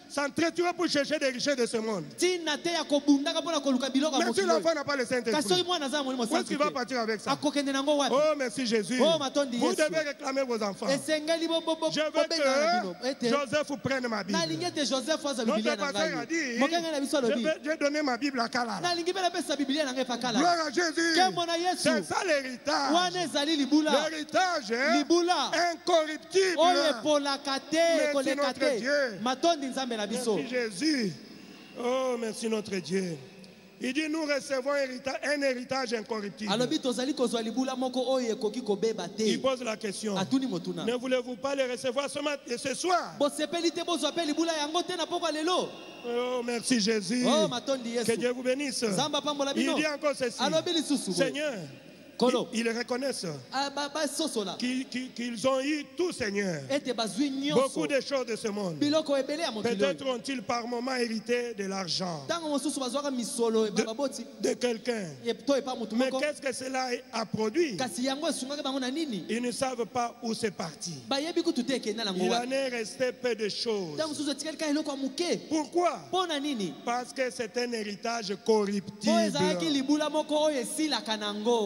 [SPEAKER 1] s'entretuer pour chercher des richesses de ce monde. Mais si l'enfant n'a pas le Saint-Esprit, où est-ce qu'il va partir avec ça? Oh, merci Jésus. Vous devez réclamer vos enfants. Je veux que Joseph prenne ma Bible. Notre pasteur a dit, je vais donner ma Bible à Kalala. Gloire à Jésus. C'est ça l'héritage. L'héritage incorruptible. Merci notre Dieu. Merci Jésus. Oh, merci notre Dieu. Il dit, nous recevons un héritage incorruptible. Il pose la question, ne voulez-vous pas le recevoir ce soir? Oh, merci Jésus. Que Dieu vous bénisse. Il dit encore ceci, Seigneur, ils reconnaissent qu'ils ont eu tout, Seigneur, beaucoup de choses de ce monde. Peut-être ont-ils par moment hérité de l'argent de quelqu'un. Mais qu'est-ce que cela a produit? Ils ne savent pas où c'est parti. Il en est resté peu de choses. Pourquoi? Parce que c'est un héritage corruptible.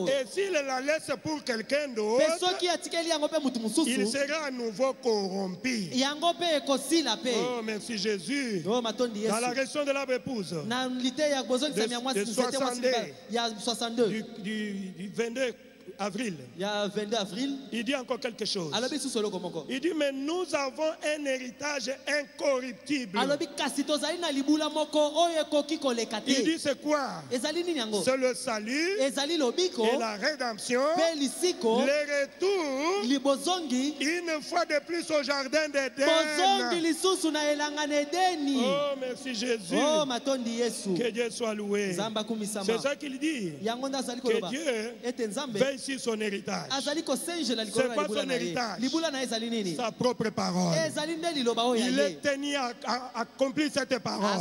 [SPEAKER 1] Et s'il la laisse pour quelqu'un d'autre, il sera à nouveau corrompu. Oh, merci Jésus. Dans la question de la épouse, de 62, du 22 avril.
[SPEAKER 2] Il y a 22 avril.
[SPEAKER 1] Il dit encore quelque chose. Il dit, mais nous avons un héritage incorruptible. Il dit, c'est quoi? C'est le salut et la rédemption, le retour une fois de plus au jardin d'Éden. Oh, merci Jésus. Que Dieu soit loué. C'est ça qu'il dit. Que Dieu veille sur son héritage. C'est pas son héritage, sa propre parole. Il est tenu à accomplir cette parole.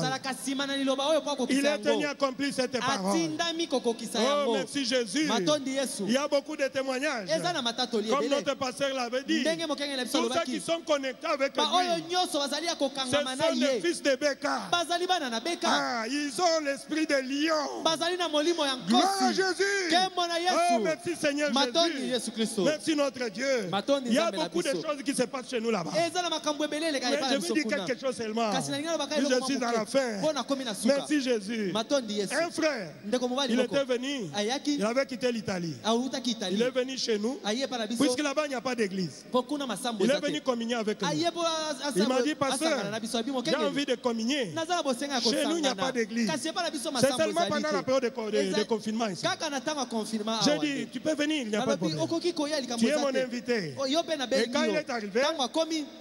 [SPEAKER 1] Il est tenu à accomplir cette parole. Oh, merci Jésus. Il y a beaucoup de témoignages. Comme notre pasteur l'avait dit. Tous ceux qui sont connectés avec lui, ce sont les fils de Béka. Ah, ils ont l'esprit de lion. Gloire à Jésus. Oh, merci Seigneur Jésus. Merci notre Dieu. Il y a beaucoup de choses qui se passent chez nous là-bas. Mais je veux dire quelque chose seulement. Je suis à la fin. Merci Jésus. Un frère, il était venu, il avait quitté l'Italie. Il est venu chez nous, puisque là-bas il n'y a pas d'église. Il est venu communier avec nous. Il m'a dit, pasteur, j'ai envie de communier. Chez nous il n'y a pas d'église. C'est seulement pendant la période de confinement ici. J'ai dit, tu peux venir, il n'y a pas de problème. Tu es mon invité. Et quand il est arrivé,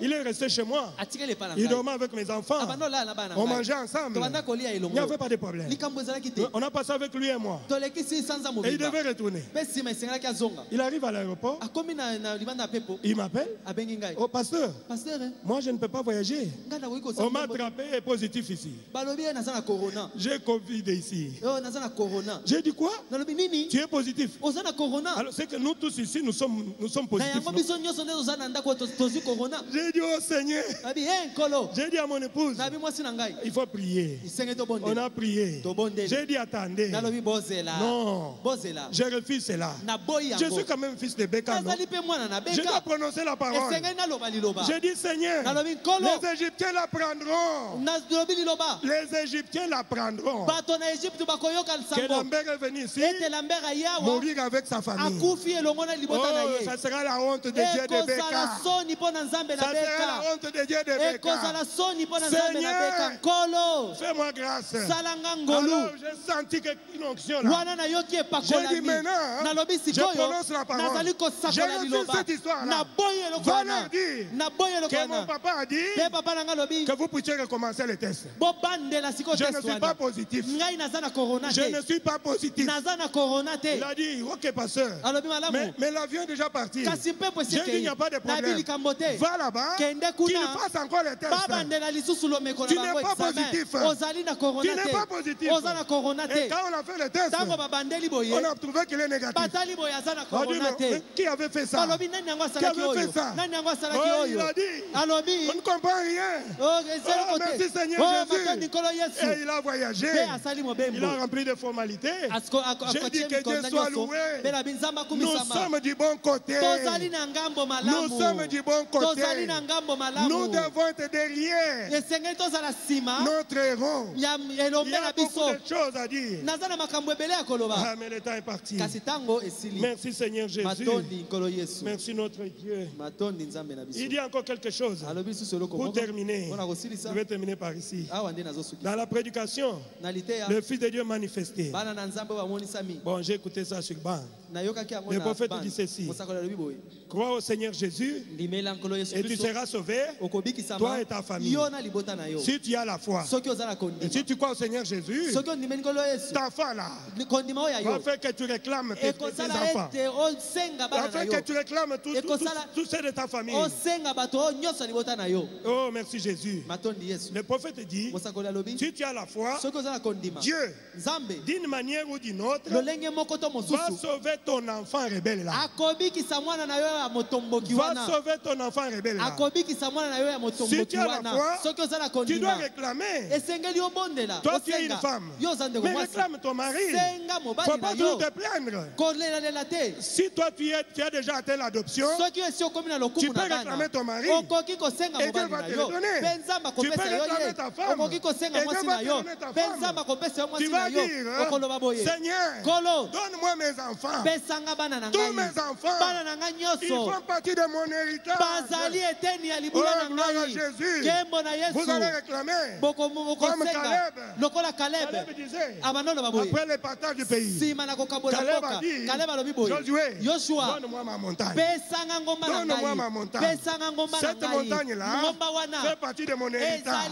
[SPEAKER 1] il est resté chez moi. Il dormait avec mes enfants. On mangeait ensemble. Il n'y avait pas de problème. On a passé avec lui et moi. Et il devait retourner. Il arrive à l'aéroport. Il m'appelle. Oh, pasteur, moi je ne peux pas voyager. On m'a attrapé positif ici. J'ai Covid ici. J'ai dit quoi? Tu es positif. Alors c'est que nous tous ici, nous sommes positifs. J'ai dit au Seigneur. J'ai dit à mon épouse, il faut prier. On a prié. J'ai dit attendez. Non, je refuse cela. Je suis quand même fils de Béka. Je dois prononcer la parole. J'ai dit Seigneur, les Égyptiens la prendront. Les Égyptiens la prendront. Que Lambert est venu ici mourir avec sa famille. Oh, ça sera la honte de Dieu de Béka. Ça sera la honte de Dieu de Béka. Seigneur, fais-moi grâce. Alors j'ai senti qu'une onction là. J'ai dit maintenant, je prononce la parole. Je refuse cette histoire là. Va leur dire que mon papa a dit que vous puissiez recommencer le test. Je ne suis pas positif. Je ne suis pas positif. Il a dit, ok pasteur, mais l'avion est déjà parti. J'ai dit, il n'y a pas de problème. Va là-bas, qu'il fasse encore le test. Tu n'es pas positif. Tu n'es pas positif. Et quand on a fait le test, on a trouvé qu'il est négatif. On dit, mais qui avait fait ça? Qui avait fait ça? Oh, il a dit, on ne comprend rien. Oh, merci Seigneur Jésus. Et il a voyagé. Il a rempli de formalités. J'ai dit que Dieu soit loué. Nous sommes du bon côté. Nous sommes du bon côté. Nous devons être derrière notre héros. Il y a beaucoup de choses à dire. Ah, mais le temps est parti. Merci Seigneur Jésus. Merci notre Dieu. Il dit encore quelque chose. Pour terminer, je vais terminer par ici. Dans la prédication, le Fils de Dieu manifesté. Bon, j'ai écouté ça sur ban. Le prophète dit ceci: crois au Seigneur Jésus et tu seras sauvé, toi et ta famille. Si tu as la foi, et si tu crois au Seigneur Jésus, ta foi là va faire que tu réclames tes enfants, va faire que tu réclames tous ceux de ta famille. Oh, merci Jésus. Le prophète dit, si tu as la foi, Dieu, d'une manière ou d'une autre, va sauver ton enfant rebelle là. Va sauver ton enfant rebelle là. Si tu as la foi, tu dois réclamer. Toi qui es une femme, mais réclame ton mari. Il ne faut pas toujours te plaindre. Si toi tu as déjà atteint l'adoption, tu peux réclamer ton mari et Dieu va te le donner. Tu peux réclamer ta femme et Dieu va te donner ta femme. Tu vas dire, Seigneur, donne-moi mes enfants.
[SPEAKER 3] Tous mes enfants, ils font partie de mon héritage. Oh, gloire à Jésus. Vous allez réclamer comme Caleb. Caleb disait, après le partage du pays, Caleb a dit, Josué, donne-moi ma montagne. Donne-moi ma montagne. Cette montagne-là fait partie de mon héritage.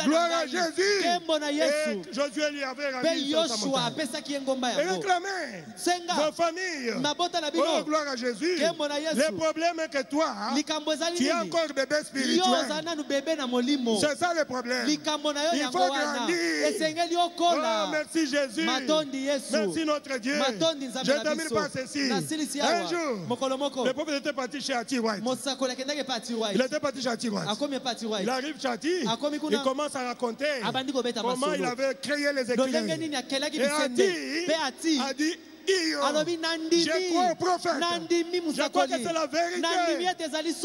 [SPEAKER 3] Gloire à Jésus. Et Josué lui avait rendu sa montagne. Et réclamez vos familles. Oh, gloire à Jésus. Le problème est que toi, tu es encore bébé spirituel. C'est ça le problème. Il faut grandir. Oh, merci Jésus. Merci notre Dieu. Je termine par ceci. Un jour, le prophète était parti chez Ati White. Il était parti chez Ati White. Il arrive chez Ati. Il commence à raconter comment il avait créé les éclairs. Et Ati a dit, je crois au prophète. Je crois que c'est la vérité. Et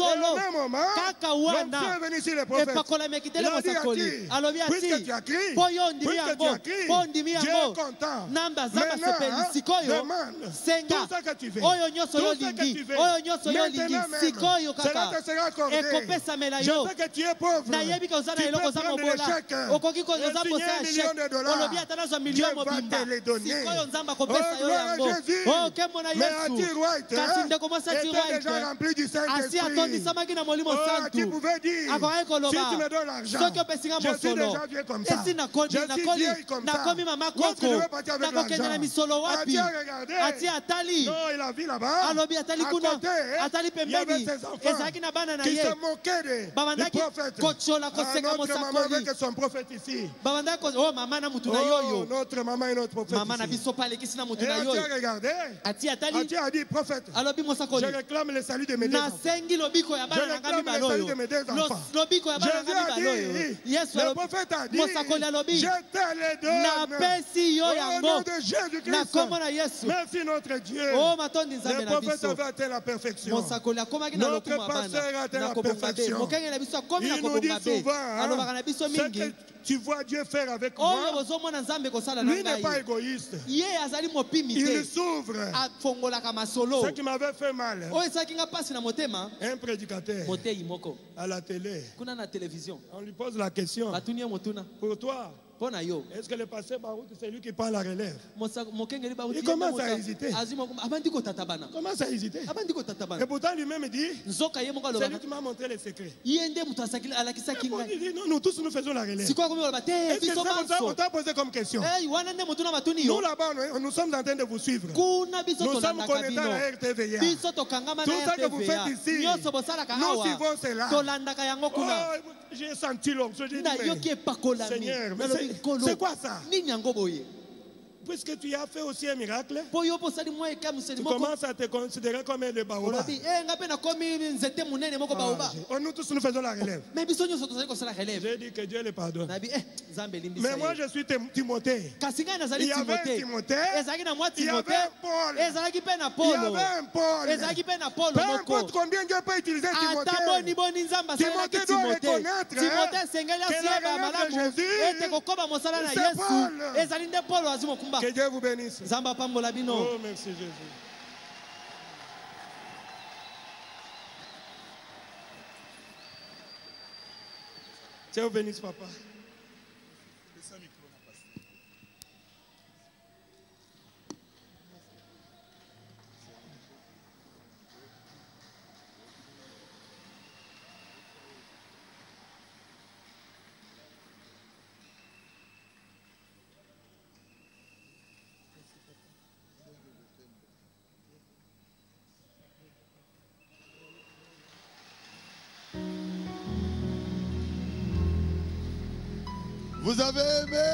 [SPEAKER 3] au même moment, l'homme est venu sur le prophète. Il a dit, puisque tu as crié, Dieu est content. Maintenant, demande tout ce que tu veux. Tout ce que tu veux. Maintenant même, cela te sera accordé. Je sais que tu es pauvre. Tu peux prendre des chèques et signer $1 million. Dieu va te les donner. Jésus, mais Ati White était déjà rempli du Saint-Esprit. Ati pouvait dire, si tu me donnes l'argent, je suis déjà vieux comme ça. Je suis vieille comme ça. Où est-ce que je vais partir avec l'argent? Ati a regardé. Non, il a vu là-bas. À côté, il y avait ses enfants qui se moquaient du prophète. Notre maman avec son prophète ici. Oh, notre maman et notre prophète ici. Regardez, Ati a dit, prophète, je réclame le salut de mes deux enfants. Je réclame le salut de mes deux enfants. Jésus a dit, le prophète a dit, je te les donne au nom de Jésus-Christ. Merci notre Dieu. Le prophète avait atteint la perfection. Notre pasteur a atteint la perfection. Il nous dit souvent, ce que tu vois Dieu faire avec moi, lui n'est pas égoïste. Il s'ouvre. Ce qui m'avait fait mal, un prédicateur à la télé, on lui pose la question, pour toi, est-ce que le pasteur Barouk, c'est lui qui prend la relève? Il commence à hésiter. Commence à hésiter. Et pourtant lui-même dit, c'est lui qui m'a montré les secrets. Et pour lui dit, non, nous tous nous faisons la relève. Est-ce que c'est comme ça qu'on t'a posé comme question? Nous là-bas, nous sommes en train de vous suivre. Nous sommes connectés à la RTVA. Tout ça que vous faites ici, nous suivons cela. Oh, j'ai senti l'onction. J'ai dit, Seigneur, mais c'est quoi ça? Puisque tu as fait aussi un miracle, tu commences à te considérer comme un de baobab. Nous tous nous faisons la relève. J'ai dit que Dieu le pardonne. Mais moi je suis Timothée. Il y avait un Timothée, il y avait un Paul, il y avait un Paul. Peu importe combien Dieu peut utiliser Timothée, Timothée doit reconnaître que la relève de Jésus, c'est Paul. Que Dieu vous bénisse. Oh, merci Jésus. Dieu vous bénisse, papa.
[SPEAKER 4] Vous avez aimé?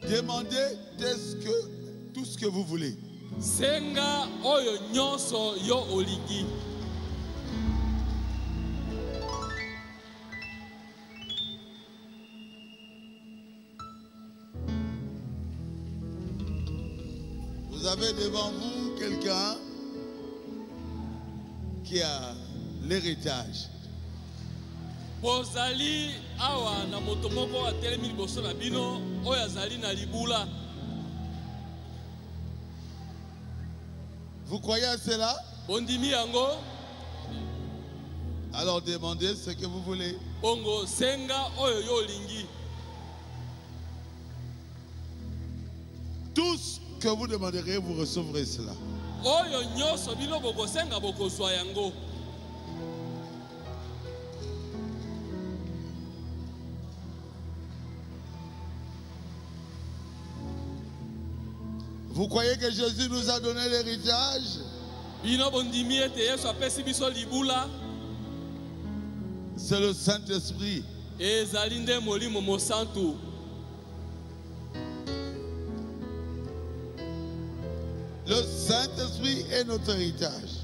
[SPEAKER 4] Demandez tout ce que vous voulez.
[SPEAKER 5] Senga oyo nyonso yo olingi.
[SPEAKER 4] Vous avez devant vous quelqu'un qui a l'héritage.
[SPEAKER 5] Bozali awa na motomoko atelemi liboso na bino oyo azali na libula.
[SPEAKER 4] Vous croyez à cela?
[SPEAKER 5] Bondimi yango.
[SPEAKER 4] Alors demandez ce que vous voulez.
[SPEAKER 5] Bongo senga oyo yo lingi.
[SPEAKER 4] Tout ce que vous demanderez, vous recevrez cela.
[SPEAKER 5] Oyo nyoso bino boko senga boko zwa yango.
[SPEAKER 4] Vous croyez que Jésus nous a donné l'héritage? C'est le Saint-Esprit. Le Saint-Esprit est notre héritage.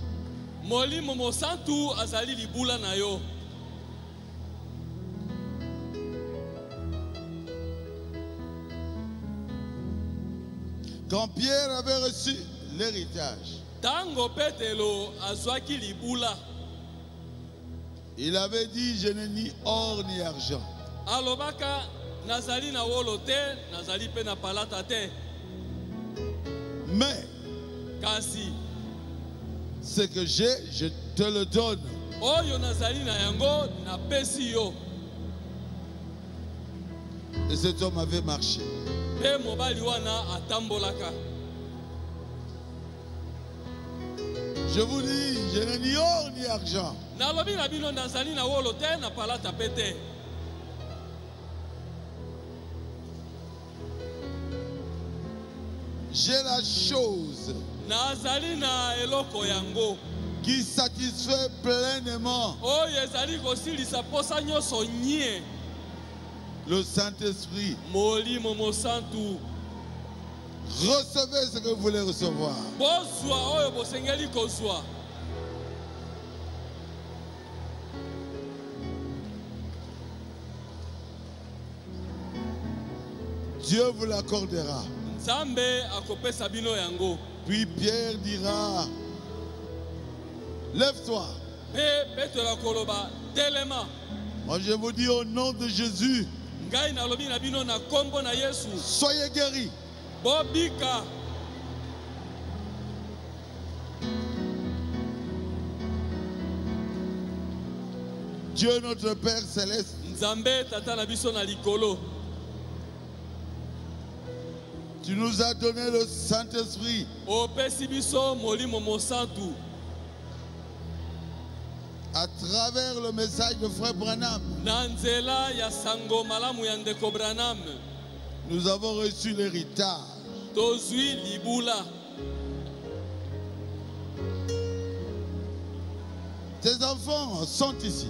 [SPEAKER 4] Quand Pierre avait reçu l'héritage, il avait dit, je n'ai ni or ni argent. Mais ce que j'ai, je te le donne. Et cet homme avait marché. Je vous dis, je n'ai ni or ni argent. J'ai la chose qui satisfait pleinement le Saint-Esprit. Recevez ce que vous voulez recevoir. Dieu vous l'accordera. Puis Pierre dira, lève-toi. Moi je vous dis au nom de Jésus, soyez guéris. Dieu notre Père Céleste, tu nous as donné le Saint-Esprit à travers le message de Frère Branham. Nous avons reçu l'héritage. Tes enfants sont ici.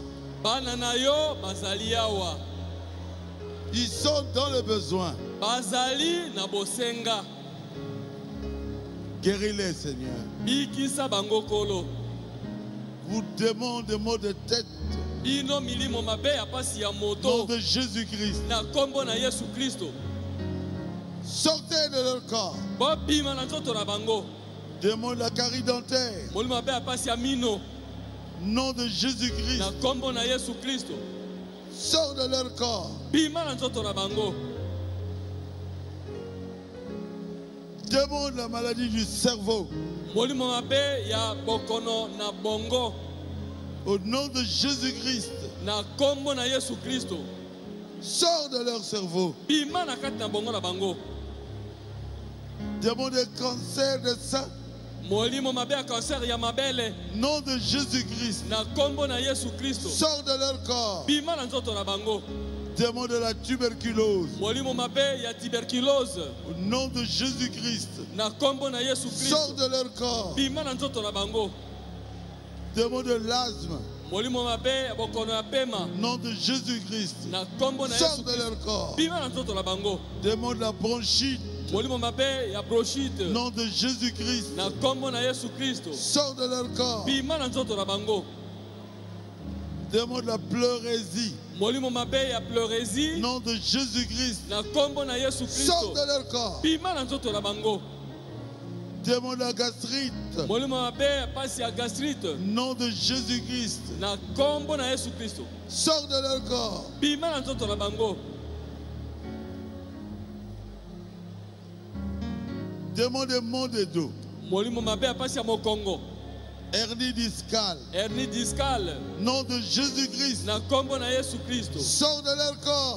[SPEAKER 4] Ils sont dans le besoin. Guéris-les, Seigneur. Vous demandez des maux de tête. Au nom de Jésus-Christ. Sortez de leur corps. Demande la carie dentaire. Nom de Jésus-Christ. Sors de leur corps. Demande la maladie du cerveau. Au nom de Jésus-Christ. Sors de leur cerveau. Demande le cancer de sang. Nom de Jésus-Christ. Sors de leur corps. Demande la tuberculose. Au nom de Jésus-Christ. Sors de leur corps. Demande l'asthme. Au nom de Jésus-Christ. Sors de leur corps. Demande la bronchite. Au nom de Jésus-Christ. Sors de leur corps. Demande la pleurésie. Au nom de Jésus-Christ. Sors de leur corps.
[SPEAKER 3] Démon de la gastrite. Nom de Jésus-Christ. Sors de leur corps. Démon de maux de dos. Hernie discale. Nom de Jésus-Christ. Sors de leur corps.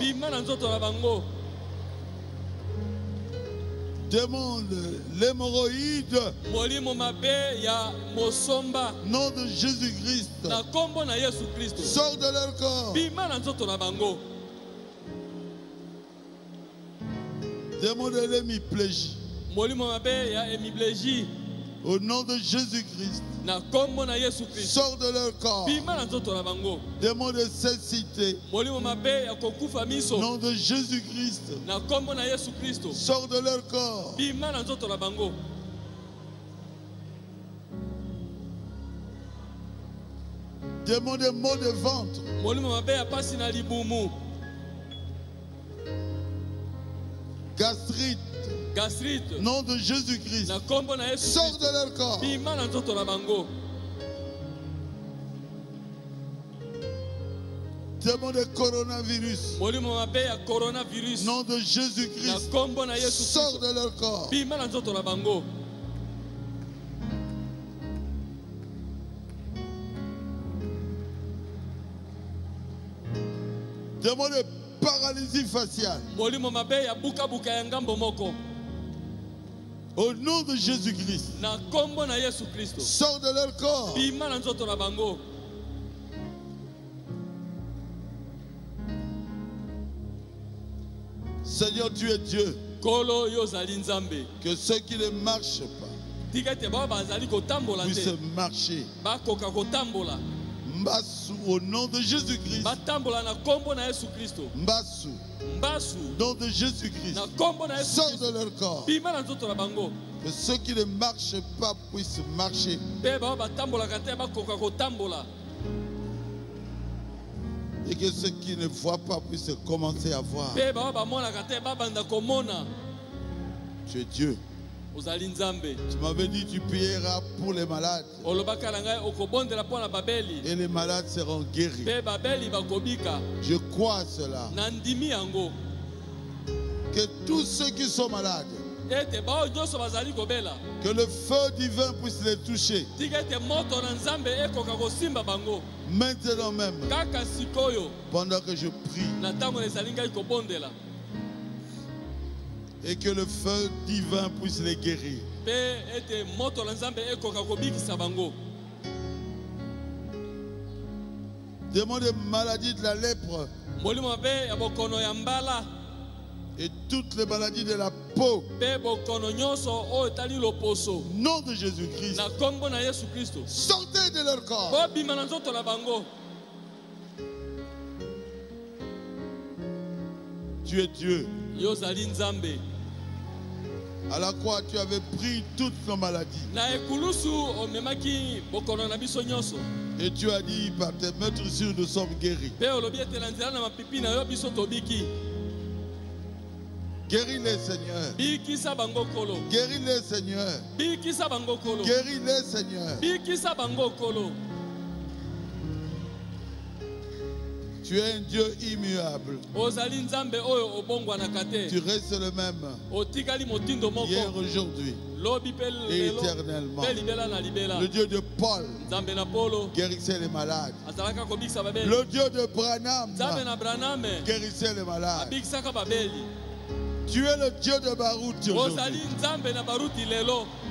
[SPEAKER 3] Démon de l'hémorroïde. Nom de Jésus-Christ. Sors de leur corps. Démon de l'hémiplégie. Au nom de Jésus-Christ. Sors de leur corps. Démon de cécité. Au nom de Jésus-Christ. Sors de leur corps. Démon de maux de ventre. Gastrite. Nom de Jésus-Christ. Sors de leur corps. Démon de coronavirus. Nom de Jésus-Christ. Sors de leur corps. Démon de paralysie faciale. Au nom de Jésus-Christ. Sors de leur corps. Seigneur, tu es Dieu. Que ceux qui ne marchent pas puissent marcher. Mbassou, au nom de Jésus-Christ. Mbassou. Nom de Jésus-Christ. Sors de leur corps. Que ceux qui ne marchent pas puissent marcher. Et que ceux qui ne voient pas puissent commencer à voir. Tu es Dieu. Tu m'avais dit tu prieras pour les malades. Et les malades seront guéris. Je crois à cela. Que tous ceux qui sont malades, que le feu divin puisse les toucher. Maintenant même, pendant que je prie, et que le feu divin puisse les guérir. Démon de maladie de la lèpre et toutes les maladies de la peau. Nom de Jésus-Christ. Sortez de leur corps. Tu es Dieu. À la croix, tu avais pris toutes nos maladies. Et tu as dit, par tes meurtrissures, nous sommes guéris. Guéris-les, Seigneur. Guéris-les, Seigneur. Guéris-les, Seigneur. Tu es un Dieu immuable. Tu restes le même. Hier, aujourd'hui et éternellement. Le Dieu de Paul guérissait les malades. Le Dieu de Branham guérissait les malades. Tu es le Dieu de Baruti aujourd'hui.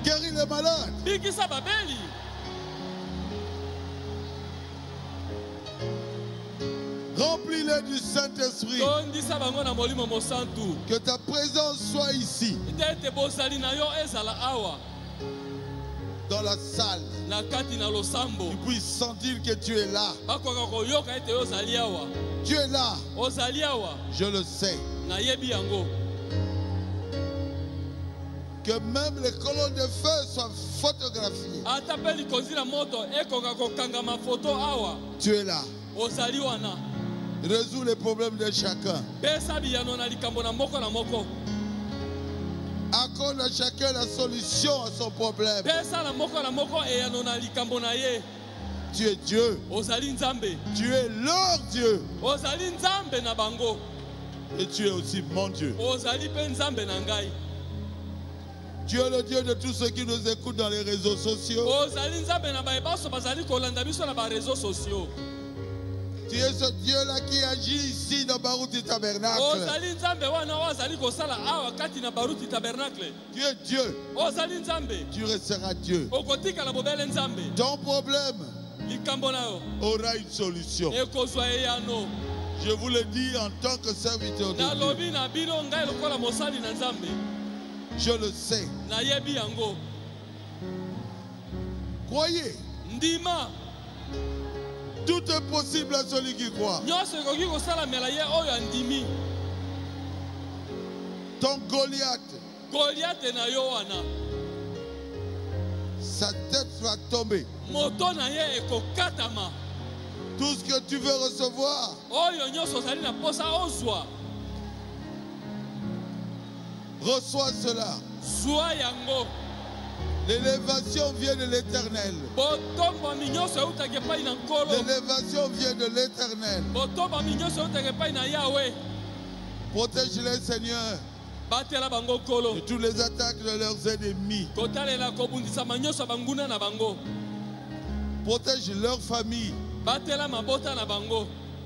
[SPEAKER 3] Guéris les malades. Remplis-les du Saint-Esprit. Que ta présence soit ici. Dans la salle. Tu puisses sentir que tu es là. Tu es là. Je le sais. Que même les colonnes de feu soient photographiées. Tu es là. Résous les problèmes de chacun. Accorde accorde à chacun la solution à son problème. Tu es Dieu. Tu es leur Dieu. Et tu es aussi mon Dieu. Tu es le Dieu de tous ceux qui nous écoutent dans les réseaux sociaux. Tu es ce Dieu-là qui agit ici dans Baruti Tabernacle. Tu es Dieu. Tu resteras Dieu. Ton problème aura une solution. Je vous le dis en tant que serviteur de Dieu. Je le sais. Croyez. Tout est possible à celui qui croit. Ton Goliath, sa tête va tomber. Tout ce que tu veux recevoir, reçois cela. L'élévation vient de l'Éternel. L'élévation vient de l'Éternel. Protège-les, Seigneur, de toutes les attaques de leurs ennemis. Protège leur famille,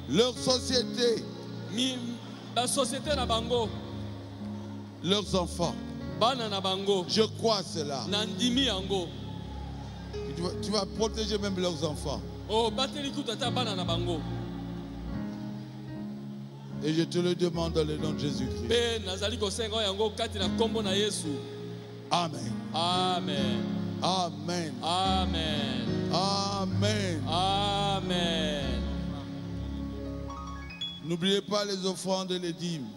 [SPEAKER 3] leur société, leurs enfants. Je crois cela. Tu vas protéger même leurs enfants. Et je te le demande dans le nom de Jésus-Christ. Amen.
[SPEAKER 5] Amen.
[SPEAKER 3] Amen.
[SPEAKER 5] Amen.
[SPEAKER 3] Amen.
[SPEAKER 5] Amen.
[SPEAKER 3] N'oubliez pas les offrandes et les dîmes.